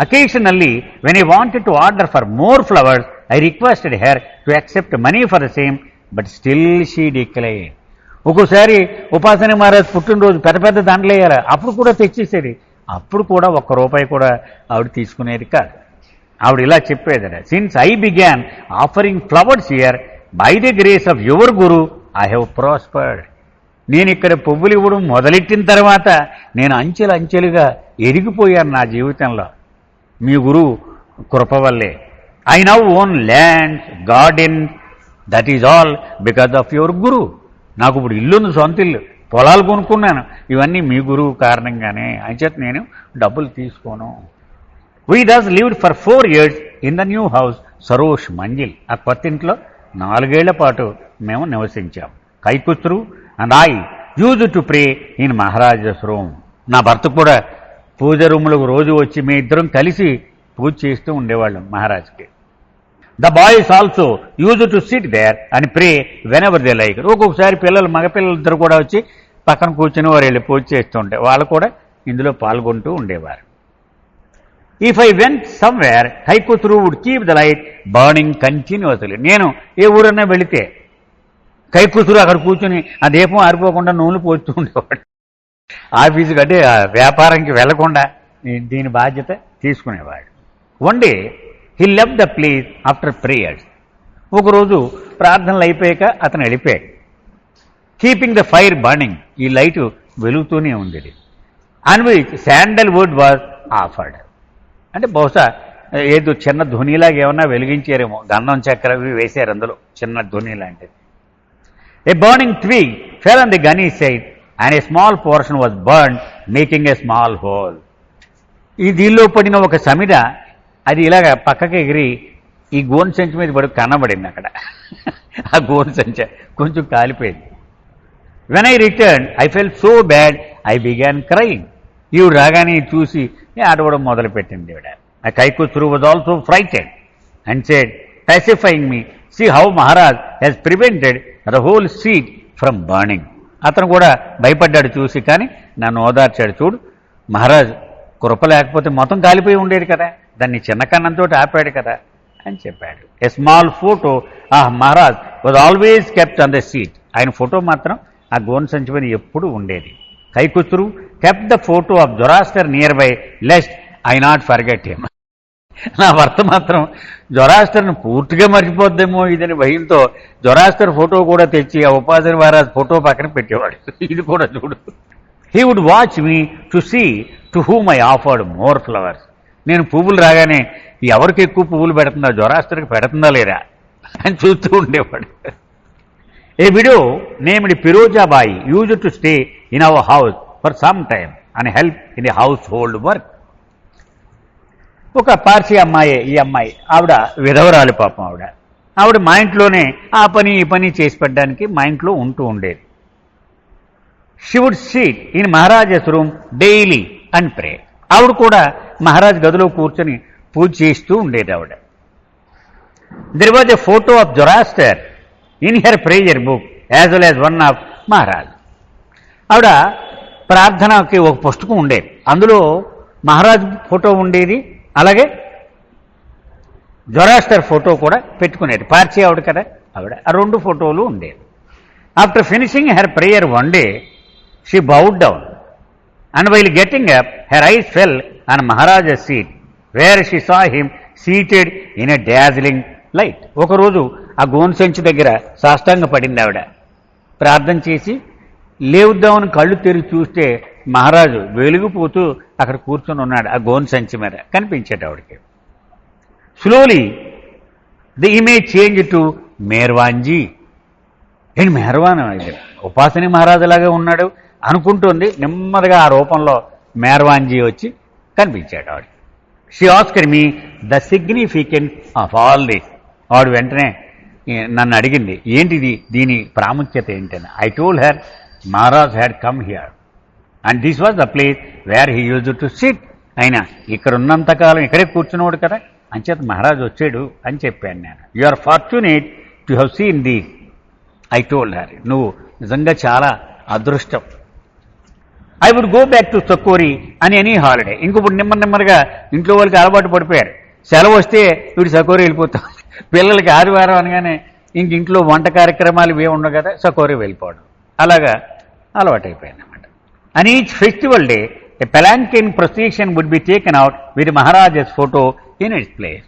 Occasionally when I wanted to order for more flowers I requested her to accept money for the same, but still she decline. ఒక్కోసారి ఉపాసని మహారాజ్ పుట్టినరోజు పెద్ద పెద్ద దాంట్లో వేయాలి, అప్పుడు కూడా తెచ్చేసేది. అప్పుడు కూడా ₹1 కూడా ఆవిడ తీసుకునేది కాదు. ఆవిడ ఇలా చెప్పేదట, since I began offering flowers here by the grace of your guru I have prospered. నేను ఇక్కడ పువ్వులు ఇవ్వడం మొదలెట్టిన తర్వాత నేను అంచెలుగా ఎదిగిపోయాను నా జీవితంలో, మీ గురువు కృప వల్లే. I now own lands, garden, that is all because of your guru. నాకు ఇప్పుడు ఇల్లుంది, సొంత ఇల్లు, పొలాలు కొనుక్కున్నాను, ఇవన్నీ మీ గురువు కారణంగానే. అంచేత నేను డబ్బులు తీసుకోను. We thus lived for 4 years in the new house Sarosh Manzil. ఆ కొత్త ఇంట్లో 4 ఏళ్ల పాటు మేము నివసించాం. Kaikhushru and I used to pray in Maharaj's room. నా భర్త కూడా పూజ రూములకు రోజు వచ్చి మీ ఇద్దరం కలిసి పూజ చేస్తూ ఉండేవాళ్ళం మహారాజ్కి. The boys also used to sit there and pray whenever they like. ఒక్కొక్కసారి మగపిల్లలిద్దరు కూడా వచ్చి పక్కన కూర్చుని వారు వెళ్ళి పూజ చేస్తుంటే వాళ్ళు కూడా ఇందులో పాల్గొంటూ ఉండేవారు. If I went somewhere Kaikhushru would keep the light burning continuously. నేను ఏ ఊరన్నా వెళితే కైకుత్రు అక్కడ కూర్చుని ఆ దీపం ఆరిపోకుండా నూనె పోస్తూ ఉండేవాడు. ఆఫీసుకి అంటే వ్యాపారంకి వెళ్లకుండా దీని బాధ్యత తీసుకునేవాడు. One day he left the place after prayers. ఒకరోజు ప్రార్థనలు అయిపోయాక అతను వెళ్ళిపోయాడు. Keeping the fire burning. ఈ లైట్ వెలుగుతూనే ఉండేది. And which sandalwood was offered. అంటే బహుశా ఏదో చిన్న ధ్వనిలాగా ఏమన్నా వెలిగించారేమో, గంధం చక్కెర వేశారు అందులో, చిన్న ధ్వని లాంటిది. A burning twig fell on the gunny side and a small portion was burn making a small hole. ఈ దీనిలో పడిన ఒక సమిద అది ఇలాగ పక్కకి ఎగిరి ఈ గోను సంచి మీద పడి కనబడింది. అక్కడ ఆ గోను సంచి కొంచెం కాలిపోయింది. When I return I fell so bad I began crying. ఈవిడ రాగానే చూసి ఆడవడం మొదలుపెట్టింది ఈవిడ. ఆ Kaikhushru was also frightened and said pacifying me, see how Maharaj he's prevented the whole seat from burning. అతను కూడా భయపడ్డాడు చూసి, కానీ నన్ను ఓదార్చాడు. చూడు, మహారాజ్ కృప లేకపోతే మొత్తం కాలిపోయి ఉండేది కదా, దాన్ని చిన్న కన్నంతో ఆపాడు కదా అని చెప్పాడు. A small photo of Maharaj was always kept on the seat. ఆయన ఫోటో మాత్రం ఆ గోను సంచి మీద ఎప్పుడు ఉండేది. Kaikhushru kept the photo of Zoroaster nearby lest I not forget him. నా భర్త మాత్రం జొరాస్టర్ను పూర్తిగా మర్చిపోద్దేమో ఇదని భయంతో జొరాస్టర్ ఫోటో కూడా తెచ్చి ఆ ఉపాసని మహారాజ్ ఫోటో పక్కన పెట్టేవాడు. ఇది కూడా చూడు. He would watch me to see to whom I offered more flowers. నేను పువ్వులు రాగానే ఎవరికి ఎక్కువ పువ్వులు పెడుతుందా, జొరాస్టర్కి పెడుతుందా లేదా అని చూస్తూ ఉండేవాడు. A widow named Firozabai used to stay in our house for some time and help in the household work. ఒక పార్సీ అమ్మాయి, ఈ అమ్మాయి ఆవిడ విధవరాలు పాపం. ఆవిడ మా ఇంట్లోనే ఆ పని ఈ పని చేసి పెట్టడానికి మా ఇంట్లో ఉంటూ ఉండేది. She would sit in Maharaja's room daily and pray. ఆవిడ కూడా మహారాజ్ గదిలో కూర్చొని పూజ చేస్తూ ఉండేది ఆవిడ. There was a photo of Zoroaster in her prayer book as well as one of Maharaj. ఆవిడ ప్రార్థనకి ఒక పుస్తకం ఉండేది, అందులో మహారాజ్ ఫోటో ఉండేది, అలాగే జొరాస్టర్ ఫోటో కూడా పెట్టుకునేది. పార్సీ ఆవిడ కదా ఆవిడ, ఆ రెండు ఫోటోలు ఉండేవి. After finishing her prayer one day she bowed down and while getting up her eyes fell on Maharaja's seat where she saw him seated in a dazzling light. ఒకరోజు ఆ గోను సంచి దగ్గర సాష్టాంగ పడింది ఆవిడ. ప్రార్థన చేసి లేవుద్దామని కళ్ళు తెరిచి చూస్తే మహారాజు వెలిగిపోతూ అక్కడ కూర్చొని ఉన్నాడు, ఆ గోను సంచి మీద కనిపించాడు ఆవిడకి. Slowly the image change to Merwanji. ఏంటి మెహర్వాన్, ఉపాసని మహారాజులాగా ఉన్నాడు అనుకుంటుంది. నెమ్మదిగా ఆ రూపంలో మేర్వాన్జీ వచ్చి కనిపించాడు ఆవిడ. She asked me the significance of all this. ఆవిడ వెంటనే నన్ను అడిగింది, ఏంటిది, దీని ప్రాముఖ్యత ఏంటని. I told her Maharaj had come here and this was the place where he used to sit. అయినా ఇక్కడ ఉన్నంతకాలం ఇక్కడే కూర్చున్నాడు కదా, అంచేత మహారాజ్ వచ్చాడు అని చెప్పాను నేను. You are fortunate to have seen these. I told her, నువ్వు నిజంగా చాలా అదృష్టం. I would go back to Sakori on any holiday. ఇంకొప్పుడు నెమ్మదిగా ఇంట్లో వాళ్ళకి అలవాటు పడిపోయారు. సెలవు వస్తే వీడు సకోరి వెళ్ళిపోతాం. పిల్లలకి ఆదివారం అనగానే ఇంట్లో వంట కార్యక్రమాలు ఇవే ఉండవు కదా, సకోరి వెళ్ళిపోవడం, అలాగా అలవాటైపోయింది అన్నమాట. And each festival day a palanquin procession would be taken out with Maharaja's photo in its place.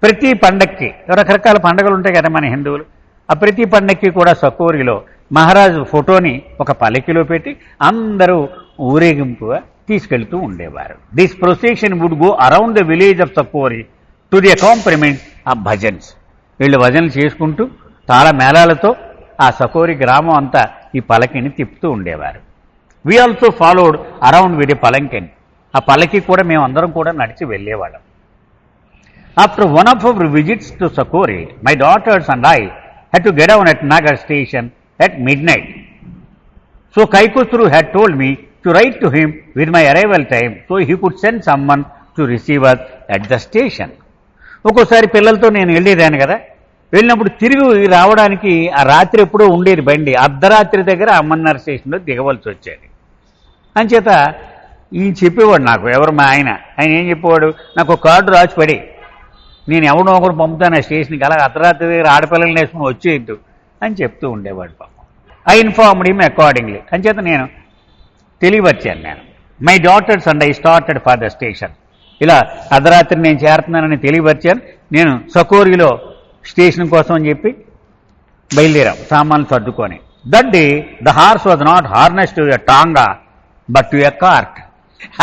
ప్రతి పండక్కి రకరకాల పండుగలు ఉంటాయి కదా మన హిందువులు, ఆ ప్రతి పండక్కి కూడా సకోరిలో మహారాజు ఫోటోని ఒక పల్లకిలో పెట్టి అందరూ ఊరేగింపుగా తీసుకెళ్తూ ఉండేవారు. This procession would go around the village of Sakori to the accompaniment of bhajans. వీళ్ళు భజనలు చేసుకుంటూ తాళ మేళాలతో ఆ సకోరి గ్రామం అంతా ఈ పల్లకిని తిప్పుతూ ఉండేవారు. We also followed around with a palanquin. ఆ పల్లకి కూడా మేమందరం కూడా నడిచి వెళ్ళేవాళ్ళం. After one of our visits to Sakori my daughters and I had to get down at Nagar station at midnight. So Kaikusru had told me to write to him with my arrival time so he could send someone to receive us at the station. ఒక్కోసారి పిల్లలతో నేను వెళ్ళేదాన్ని కదా, వెళ్ళినప్పుడు తిరిగి రావడానికి ఆ రాత్రి ఎప్పుడో ఉండేది బండి. అర్ధరాత్రి దగ్గర అమ్మన్నార్ స్టేషన్లో దిగవలసి వచ్చేది. అంచేత ఈయన చెప్పేవాడు నాకు, ఎవరు మా ఆయన ఏం చెప్పేవాడు, నాకు ఒక కార్డు రాసి పడి నేను ఎవడో ఒకరు పంపుతాను ఆ స్టేషన్కి, అలా అర్ధరాత్రి దగ్గర ఆడపిల్లల్ని వేసుకుని వచ్చేయద్దు అని చెప్తూ ఉండేవాడు పాపం. I informed him accordingly. అంచేత నేను తెలియవచ్చాను నేను. My daughters and I started for the station. ఇలా అర్ధరాత్రి నేను చేరుతున్నానని తెలియవచ్చాను. నేను సకోరిలో స్టేషన్ కోసం అని చెప్పి బయలుదేరాం సామాన్లు సర్దుకొని. That day the horse was not harness to a tonga but to a cart.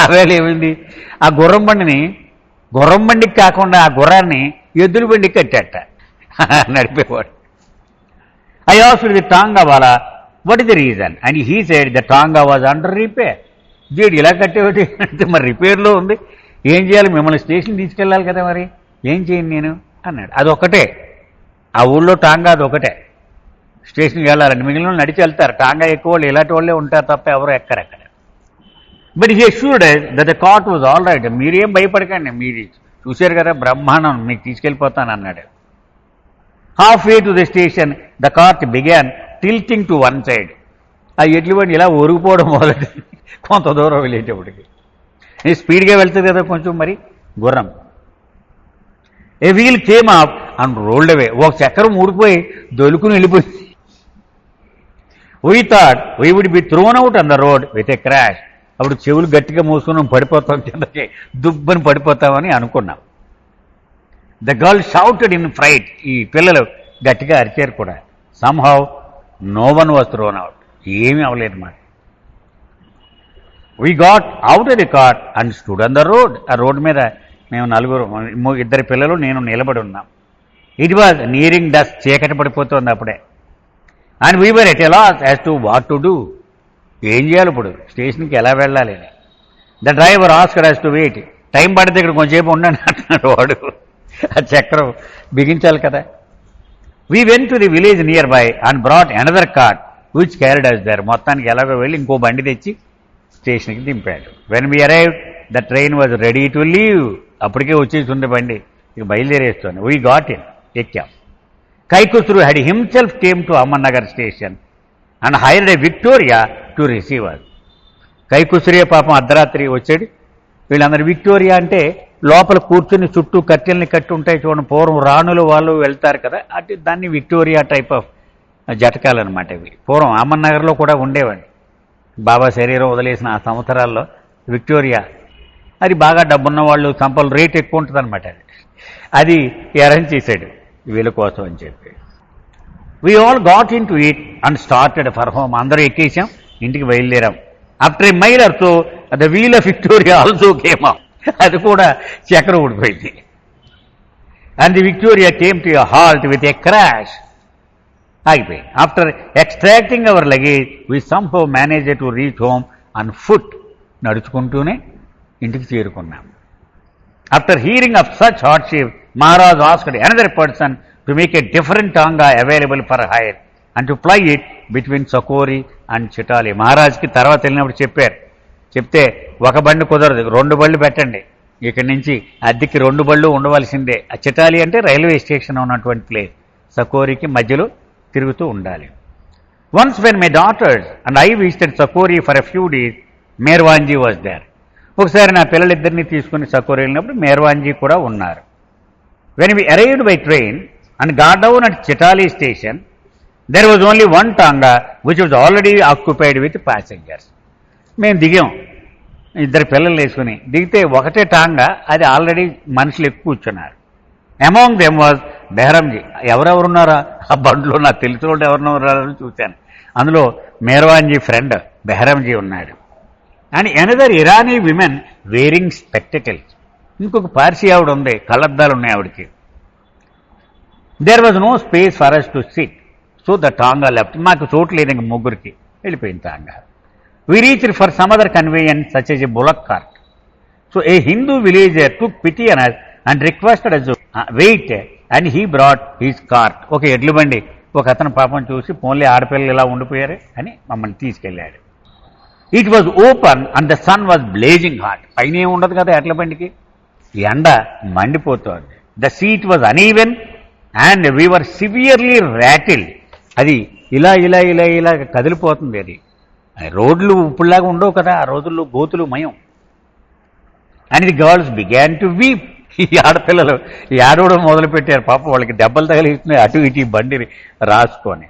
అవేలేమింది, ఆ గుర్రం బండికి కాకుండా ఆ గుర్రాన్ని ఎద్దుల బండికి కట్టేట నడిపేవాడు. I asked the tonga wala what is the reason and he said the tonga was under repair. జీడు ఇలా కట్టేవాటి అంటే మరి రిపేర్లో ఉంది, ఏం చేయాలి, మిమ్మల్ని స్టేషన్ తీసుకెళ్ళాలి కదా, మరి ఏం చేయను నేను అన్నాడు. అదొక్కటే ఆ ఊళ్ళో టాంగా, అదొకటే స్టేషన్కి వెళ్ళాలండి. మిగిలిన వాళ్ళు నడిచి వెళ్తారు, టాంగా ఎక్కువ వాళ్ళు ఇలాంటి వాళ్ళే ఉంటారు తప్ప ఎవరు ఎక్కరెక్కడ. But he assured that the cart was all right. మీరేం భయపడకండి, మీరు చూశారు కదా బ్రహ్మాండం, మీకు తీసుకెళ్ళిపోతాను అన్నాడు. Half way to the station the cart began tilting to one side. ఆ ఎడ్ల బండి ఇలా ఒరిగిపోవడం మొదటి కొంత దూరం వెళ్ళేటప్పటికి. స్పీడ్గా వెళ్తుంది కదా కొంచెం మరి గుర్రం. A wheel came up and rolled away. ఒక చక్రం ఊడిపోయి దొలుకుని వెళ్ళిపోయింది. We thought we would be thrown out on the road with a crash. అప్పుడు చెవులు గట్టిగా మూసుకుని పడిపోతాం, కిందకి దుబ్బని పడిపోతామని అనుకున్నాం. The girl shouted in fright. ఈ పిల్లలు గట్టిగా అరిచారు కూడా. Somehow no one was thrown out. ఏమీ అవ్వలేదు మాట. We got out of the car and stood on the road. ఆ రోడ్ మీద మేము ఇద్దరు పిల్లలు నేను నిలబడి ఉన్నాం. It was nearing dusk. చీకటి పడిపోతుంది అప్పుడే. And we were at a loss as to what to do. ఏం చేయాలి ఇప్పుడు, స్టేషన్కి ఎలా వెళ్ళాలి. The driver asked us to wait time పడితే ఇక్కడ కొంచెంసేపు ఉండండి అంటున్నాడు వాడు. ఆ చక్రం బిగించాలి కదా. We went to the village nearby and brought another cart which carried us there. మొత్తానికి ఎలాగో వెళ్ళి ఇంకో బండి తెచ్చి స్టేషన్కి దింపాడు. When we arrive the train was ready to leave. అప్పటికే వచ్చేసి ఉంది బండి, ఇక బయలుదేరేస్తుంది. వీ గాట్ ఇన్, ఎక్కాం. Kaikhushru had himself came to Ahmednagar station and hired a victoria to receive us. కైకుసురే పాపం అర్ధరాత్రి వచ్చాడు. వీళ్ళందరూ విక్టోరియా అంటే లోపల కూర్చుని చుట్టూ కట్టెల్ని కట్టి ఉంటాయి చూడండి, పూర్వం రాణులు వాళ్ళు వెళ్తారు కదా, అటు దాన్ని విక్టోరియా టైప్ ఆఫ్ జటకాలన్నమాట ఇవి. పూర్వం అమ్మన్నగర్లో కూడా ఉండేవాడి. బాబా శరీరం వదిలేసిన ఆ సంవత్సరాల్లో విక్టోరియా అది బాగా డబ్బున్న వాళ్ళు సంపలు రేట్ ఎక్కువ ఉంటుంది అనమాట. అది అరేంజ్ చేశాడు వీళ్ళ కోసం అని చెప్పి. We all got in to it and started for home. అందరూ ఎక్కేసాం, ఇంటికి బయలుదేరాం. After a mile or so the wheel of victoria also came up. అది కూడా చక్రం ఊడిపోయింది. And the victoria came to a halt with a crash. ఆగిపోయింది. After extracting our luggage we somehow manage to reach home on foot. నడుచుకుంటూనే ఇంటికి చేరుకున్నాం. After hearing of such hardship Maharaj asked another person to make a different tonga available for hire and to ply it between Sakori and Chitali. మహారాజ్కి తర్వాత వెళ్ళినప్పుడు చెప్పారు. చెప్తే ఒక బండి కుదరదు, 2 బళ్ళు పెట్టండి, ఇక్కడి నుంచి అద్దెకి 2 బళ్ళు ఉండవలసిందే. ఆ చిటాలి అంటే రైల్వే స్టేషన్ ఉన్నటువంటి ప్లేస్, సకోరికి మధ్యలో తిరుగుతూ ఉండాలి. Once when my daughters and I visited Sakori for a few days Merwanji was there. ఒకసారి నా పిల్లలిద్దరినీ తీసుకుని సకోరి వెళ్ళినప్పుడు మేర్వాంజీ కూడా ఉన్నారు. When we arrived by train and got down at Chitali station there was only one tonga which was already occupied with passengers. మేము దిగాం, 2 పిల్లలు వేసుకుని దిగితే ఒకటే టాంగా, అది ఆల్రెడీ మనుషులు ఎక్కువ కూర్చున్నారు. Among them was Behramji. ఎవరెవరున్నారా ఆ బండ్లో, నాకు తెలిసిన వాళ్ళు ఎవరున్నారని చూశాను. అందులో మేర్వాంజీ ఫ్రెండ్ బెహరంజీ ఉన్నాడు. And another Irani women wearing spectacles. ఇంకొక పార్సీ ఆవిడ ఉంది, కళ్ళద్దాలు ఉన్నాయి ఆవిడకి. There was no space for us to sit, so the tonga left. మాకు చోటు లేదు, ఇంక ముగ్గురికి వెళ్ళిపోయింది tonga. We reached for some other conveyance such as a bullock cart. So a Hindu villager took pity on us and requested us to wait, and he brought his cart. Okay, ఎడ్ల బండి ఒక అతను పాపం చూసి పోన్లే ఆడపిల్లలు ఇలా ఉండిపోయారు అని మమ్మల్ని తీసుకెళ్ళాడు. It was open and the sun was blazing hot. పైన ఏమి ఉండదు కదా ఎడ్ల బండికి, ఎండ మండిపోతుంది. The seat was uneven and we were severely rattled. అది ఇలా ఇలా ఇలా ఇలా కదిలిపోతుంది. అది రోడ్లు ఇప్పుడులాగా ఉండవు కదా, ఆ రోజుల్లో గోతులు మయం. And the girls began to weep. ఈ ఆడపిల్లలు ఏడవడం మొదలుపెట్టారు. పాప వాళ్ళకి దెబ్బలు తగిలిస్తున్నాయి అటు ఇటు ఈ బండిని రాసుకొని.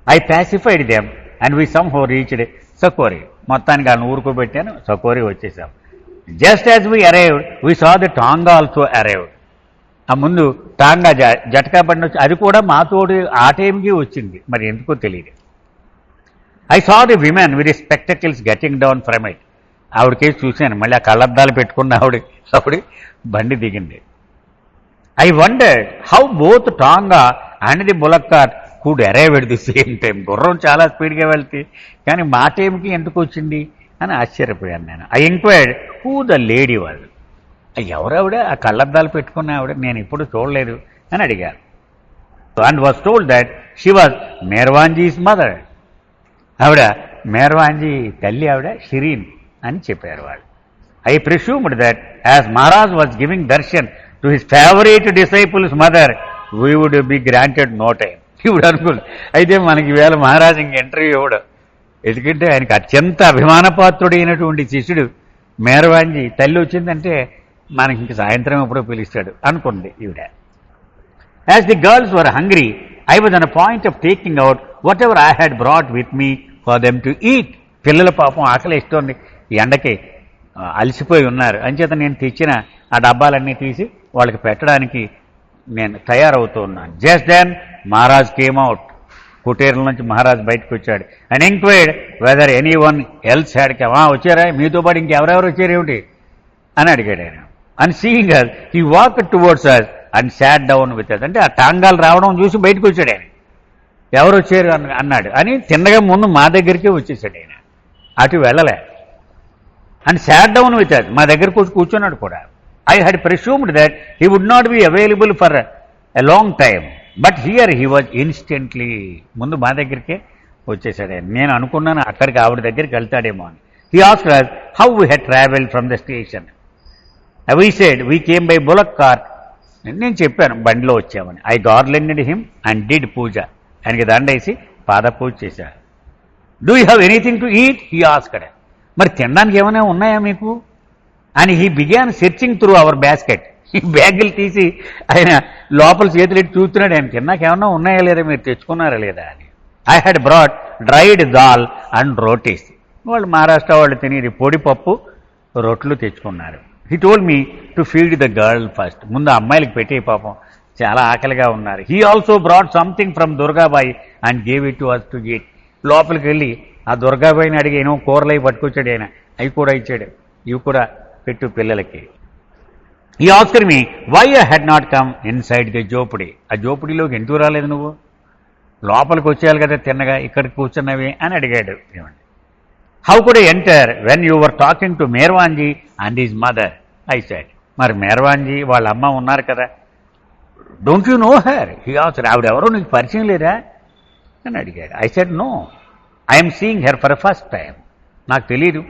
I pacified them and we somehow reached Sakori. మొత్తానికి ఆ ఊరుకోబెట్టాను, సకోరి వచ్చేసాం. Just as we arrived we saw the tonga also arrived. ఆ ముందు టాంగా జటకా బండి వచ్చి అది కూడా మాతోడు ఆ టైంకి వచ్చింది, మరి ఎందుకో తెలియదు. I saw the women with spectacles getting down from it. ఆవిడకేసి చూశాను, మళ్ళీ ఆ కళ్ళద్దాలు పెట్టుకున్న ఆవిడ బండి దిగింది. I wondered how both tonga and the bullock cart could arrive at the same time. గుర్రం చాలా స్పీడ్గా వెళ్తే కానీ మా టైంకి ఎందుకు వచ్చింది అని ఆశ్చర్యపోయాను నేను. I enquired who the lady was. ఎవరావిడ ఆ కళ్ళద్దాలు పెట్టుకున్న ఆవిడ, నేను ఎప్పుడు చూడలేదు అని అడిగాను. And was told that she was Merwanji's mother. ఆవిడ మేర్వాంజీ తల్లి, ఆవిడ షిరీన్ అని చెప్పారు వాళ్ళు. I presumed that as Maharaj was giving darshan to his favourite disciples mother we would be granted no time. ఇప్పుడు అనుకోండి, అయితే మనకి వేళ మహారాజ్ ఇంక ఇంటర్వ్యూ ఇవ్వడు, ఎందుకంటే ఆయనకి అత్యంత అభిమానపాత్రుడైనటువంటి శిష్యుడు మేర్వాంజీ తల్లి వచ్చిందంటే మనకి ఇంక సాయంత్రం ఎప్పుడో పిలుస్తాడు అనుకుంది ఈవిడ. As the girls were hungry I was on a point of taking out what ever I had brought with me for them to eat. పిల్లల పాపం ఆకలి ఇస్తుంది, ఎండకి అలసిపోయి ఉన్నారు. అంచేత నేను తెచ్చిన ఆ డబ్బాలన్నీ తీసి వాళ్ళకి పెట్టడానికి నేను తయారవుతూ ఉన్నాను. Just then Maharaj came out. కుటీరం నుంచి మహారాజ్ బయటకు వచ్చాడు. And enquired whether any one else had come. వచ్చారా, మీతో పాటు ఇంకెవరెవరు వచ్చారు ఏమిటి అని అడిగాడు ఆయన. And seeing us he walk towards us and sat down with us. అంటే ఆ టాంగాలు రావడం చూసి బయటకు వచ్చాడు ఆయన. ఎవరు వచ్చారు అన్నాడు అని తిన్నగా ముందు మా దగ్గరికే వచ్చేసాడు ఆయన, అటు వెళ్ళలే. And sat down with us, మా దగ్గరకు వచ్చి కూర్చున్నాడు కూడా. I had presumed that he would not be available for a long time, but here he was instantly. ముందు మా దగ్గరికే వచ్చేసాడు ఆయన. నేను అనుకున్నాను అక్కడికి ఆవిడ దగ్గరికి వెళ్తాడేమో అని. He asked us how we had travelled from the station. We said we came by bullock cart. నేను చెప్పాను బండిలో వచ్చామని. ఐ గార్లెండెడ్ హిమ్ అండ్ డిడ్ పూజ. ఆయనకి దండేసి పాద పూజ చేశారు. Do you have anything to eat, he asked. మరి తినడానికి ఏమైనా ఉన్నాయా మీకు అని. He began searching through our basket. ఈ బ్యాగులు తీసి ఆయన లోపల చేతులెట్టి చూస్తున్నాడు. ఆయన తిన్నాక ఏమన్నా ఉన్నాయా లేదా, మీరు తెచ్చుకున్నారా లేదా అని. I had brought dried dal and rotis. వాళ్ళు మహారాష్ట్ర వాళ్ళు తినేది పొడి పప్పు రొట్లు తెచ్చుకున్నారు. He told me to feed the girl first. ముందు అమ్మాయిలకు పెట్టే, పాపం చాలా ఆకలిగా ఉన్నారు. He also brought something from Durgabai and gave it to us to eat. లోపలికి వెళ్ళి ఆ దుర్గాబాయిని అడిగి ఏమో కూరలు అవి పట్టుకొచ్చాడు ఆయన. అవి కూడా ఇచ్చాడు. ఇవి కూడా పెట్టు పిల్లలకి. ఈ asked me why I had not come inside the jhopdi. ఆ జోపుడిలోకి ఎందుకు రాలేదు నువ్వు, లోపలికి వచ్చేయాలి కదా తిన్నగా, ఇక్కడికి కూర్చున్నవి అని అడిగాడు. ఏమండి, how could I enter when you were talking to Merwanji and his mother, I said. మరి మేర్వాన్జీ వాళ్ళ అమ్మ ఉన్నారు కదా, don't you know her, he asked. ఆవిడెవరో నీకు పరిచయం లేదా అని అడిగాడు. I said no, I'm seeing her for first time. నాకు తెలీదు,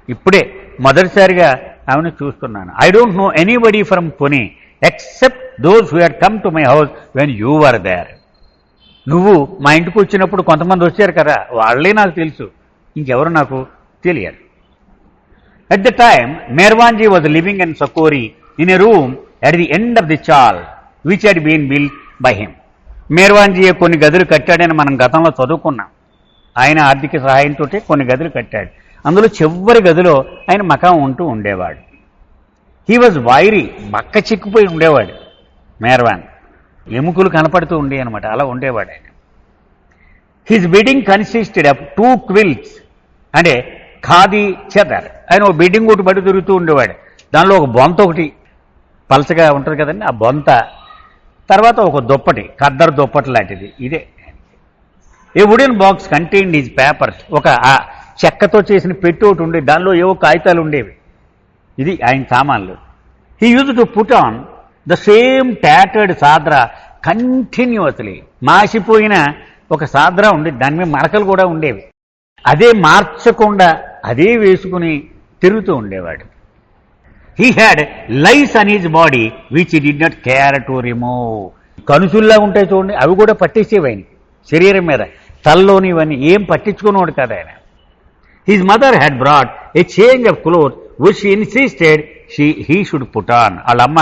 ఇప్పుడే మొదటిసారిగా ఆమెను చూస్తున్నాను. I don't know anybody from Pune except those who had come to my house when you were there. నువ్వు మా ఇంటికి వచ్చినప్పుడు కొంతమంది వచ్చారు కదా, వాళ్ళే నాకు తెలుసు, ఇంకెవరు నాకు తెలియదు. At the time Merwanji was living in Sakori in a room at the end of the chawl which had been built by him. Merwanji కొన్ని గదులు కట్టాడని మనం గతంలో చదువుకున్నాం. ఆయన ఆర్థిక సహాయంతో కొన్ని గదులు కట్టాడు. అందులో చివరి గదిలో ఆయన మకాం ఉంటూ ఉండేవాడు. హీ వాజ్ వైరీ, బక్క చిక్కుపోయి ఉండేవాడు మేర్వాన్. ఎముకలు కనపడుతూ ఉండే అనమాట, అలా ఉండేవాడు ఆయన. His bedding consisted of 2 quilts అంటే ఖాదీ చెదర్. ఆయన ఒక బెడ్డింగ్ ఒకటి బట్టి తిరుగుతూ ఉండేవాడు. దానిలో ఒక బొంత ఒకటి పలచగా ఉంటుంది కదండి, ఆ బొంత, తర్వాత ఒక దుప్పటి, ఖద్దరు దుప్పటి లాంటిది. ఇదే. ఏ wooden box contained his papers. ఒక చెక్కతో చేసిన పెట్టి ఒకటి ఉండేది, దానిలో ఏవో కాగితాలు ఉండేవి. ఇది ఆయన సామాన్లు. He use to put on the same tattered sadra continuously. మాసిపోయిన ఒక సాద్రా ఉండేది, దాని మీద మరకలు కూడా ఉండేవి. అదే మార్చకుండా అదే వేసుకుని తిరుగుతూ ఉండేవాడు. He had lice on his body which he did not care to remove. కనుసుల్లా ఉంటాయి చూడండి, అవి కూడా పట్టేసేవి ఆయన శరీరం మీద. తలలోని ఇవన్నీ ఏం పట్టించుకునేవాడు కదా ఆయన. His mother had brought A change of cloth which she insisted he should put on. వాళ్ళమ్మ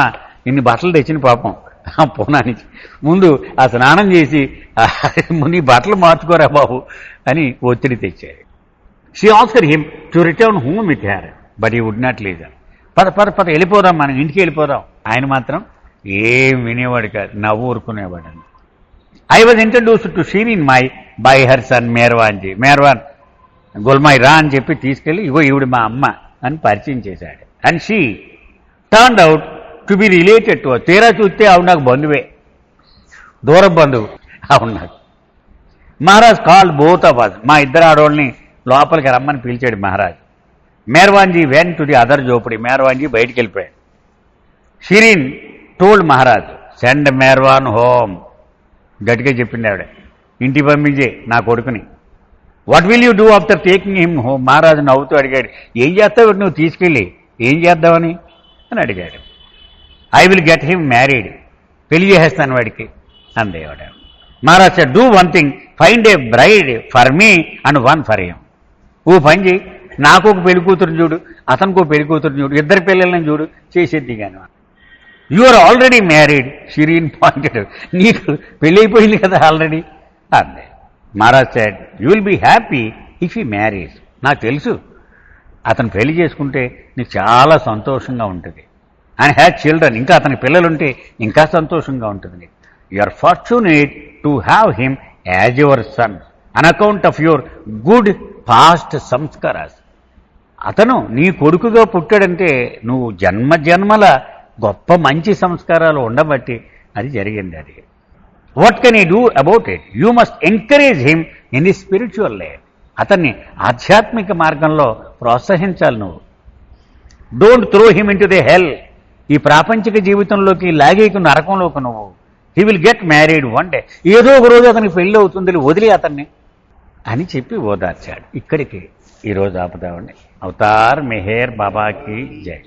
ఇన్ని బట్టలు తెచ్చిన పాపం పూనా నుంచి. ముందు ఆ స్నానం చేసి నీ బట్టలు మార్చుకోరా బాబు అని ఒత్తిడి తెచ్చాడు. She asked him to return home with her but he would not leave. పద వెళ్ళిపోదాం, మనం ఇంటికి వెళ్ళిపోదాం. ఆయన మాత్రం ఏం వినేవాడు కాదు, నవ్వు ఊరుకునేవాడు. I was introduced to Shirin Mai by her son Merwanji. Merwan Gulmai రా అని చెప్పి తీసుకెళ్ళి, ఇగో ఈవిడ మా అమ్మ అని పరిచయం చేశాడు. And she turned out to be related to. తీరా చూస్తే ఆవిడ నాకు బంధువే, దూరం బంధువు ఆవిడ నాకు. Maharaj call both of us. మా ఇద్దరు ఆడవాళ్ళని లోపలికి రమ్మని పిలిచాడు Maharaj. Merwanji went to the other jhopdi. Merwanji బయటికి వెళ్ళిపోయాడు. Shirin told Maharaj send Merwan home. గట్టిగా చెప్పింది ఆవిడ, ఇంటికి పంపించే నా కొడుకుని. What will you do after taking him home. Maharaj నవ్వుతూ అడిగాడు, ఏం చేస్తావు నువ్వు తీసుకెళ్ళి, ఏం చేద్దామని అని అడిగాడు. I will get him married. పెళ్లి చేసేస్తాను వాడికి అందేవాడు. Maharaj said, do one thing, find a bride for me and one for him. ఓ పని చేయి, నాకు ఒక పెళ్లి కూతురు చూడు, అతనికి ఒక పెళ్లి కూతురు చూడు, ఇద్దరు పిల్లలను చూడు, చేసేద్ది కానీ. You are already married. Shirin pointed, నీకు పెళ్ళి అయిపోయింది కదా ఆల్రెడీ అందే. Maharaj said, you will be happy if he marries. నాకు తెలుసు, అతను పెళ్లి చేసుకుంటే నీకు చాలా సంతోషంగా ఉంటుంది. అండ్ హ్యావ్ చిల్డ్రన్, ఇంకా అతనికి పిల్లలుంటే ఇంకా సంతోషంగా ఉంటుంది నీకు. You are fortunate to have him as your son on account of your good past sanskaras. అతను నీ కొడుకుగా పుట్టాడంటే నువ్వు జన్మ జన్మల గొప్ప మంచి సంస్కారాలు ఉండబట్టి అది జరిగింది. అది what can you do about it? You must encourage him in the spiritual life. అతన్ని ఆధ్యాత్మిక మార్గంలో ప్రోత్సహించాలి నువ్వు. Don't throw him in to the హెల్. ఈ ప్రాపంచిక జీవితంలోకి లాగేకు నరకంలోకి నువ్వు. He will get married one day. ఏదో ఒక రోజు అతనికి పెళ్ళి అవుతుంది, వదిలి అతన్ని అని చెప్పి ఓదార్చాడు. ఇక్కడికి ఈరోజు ఆపుదామండి. అవతార్ మెహేర్ బాబాకి జై.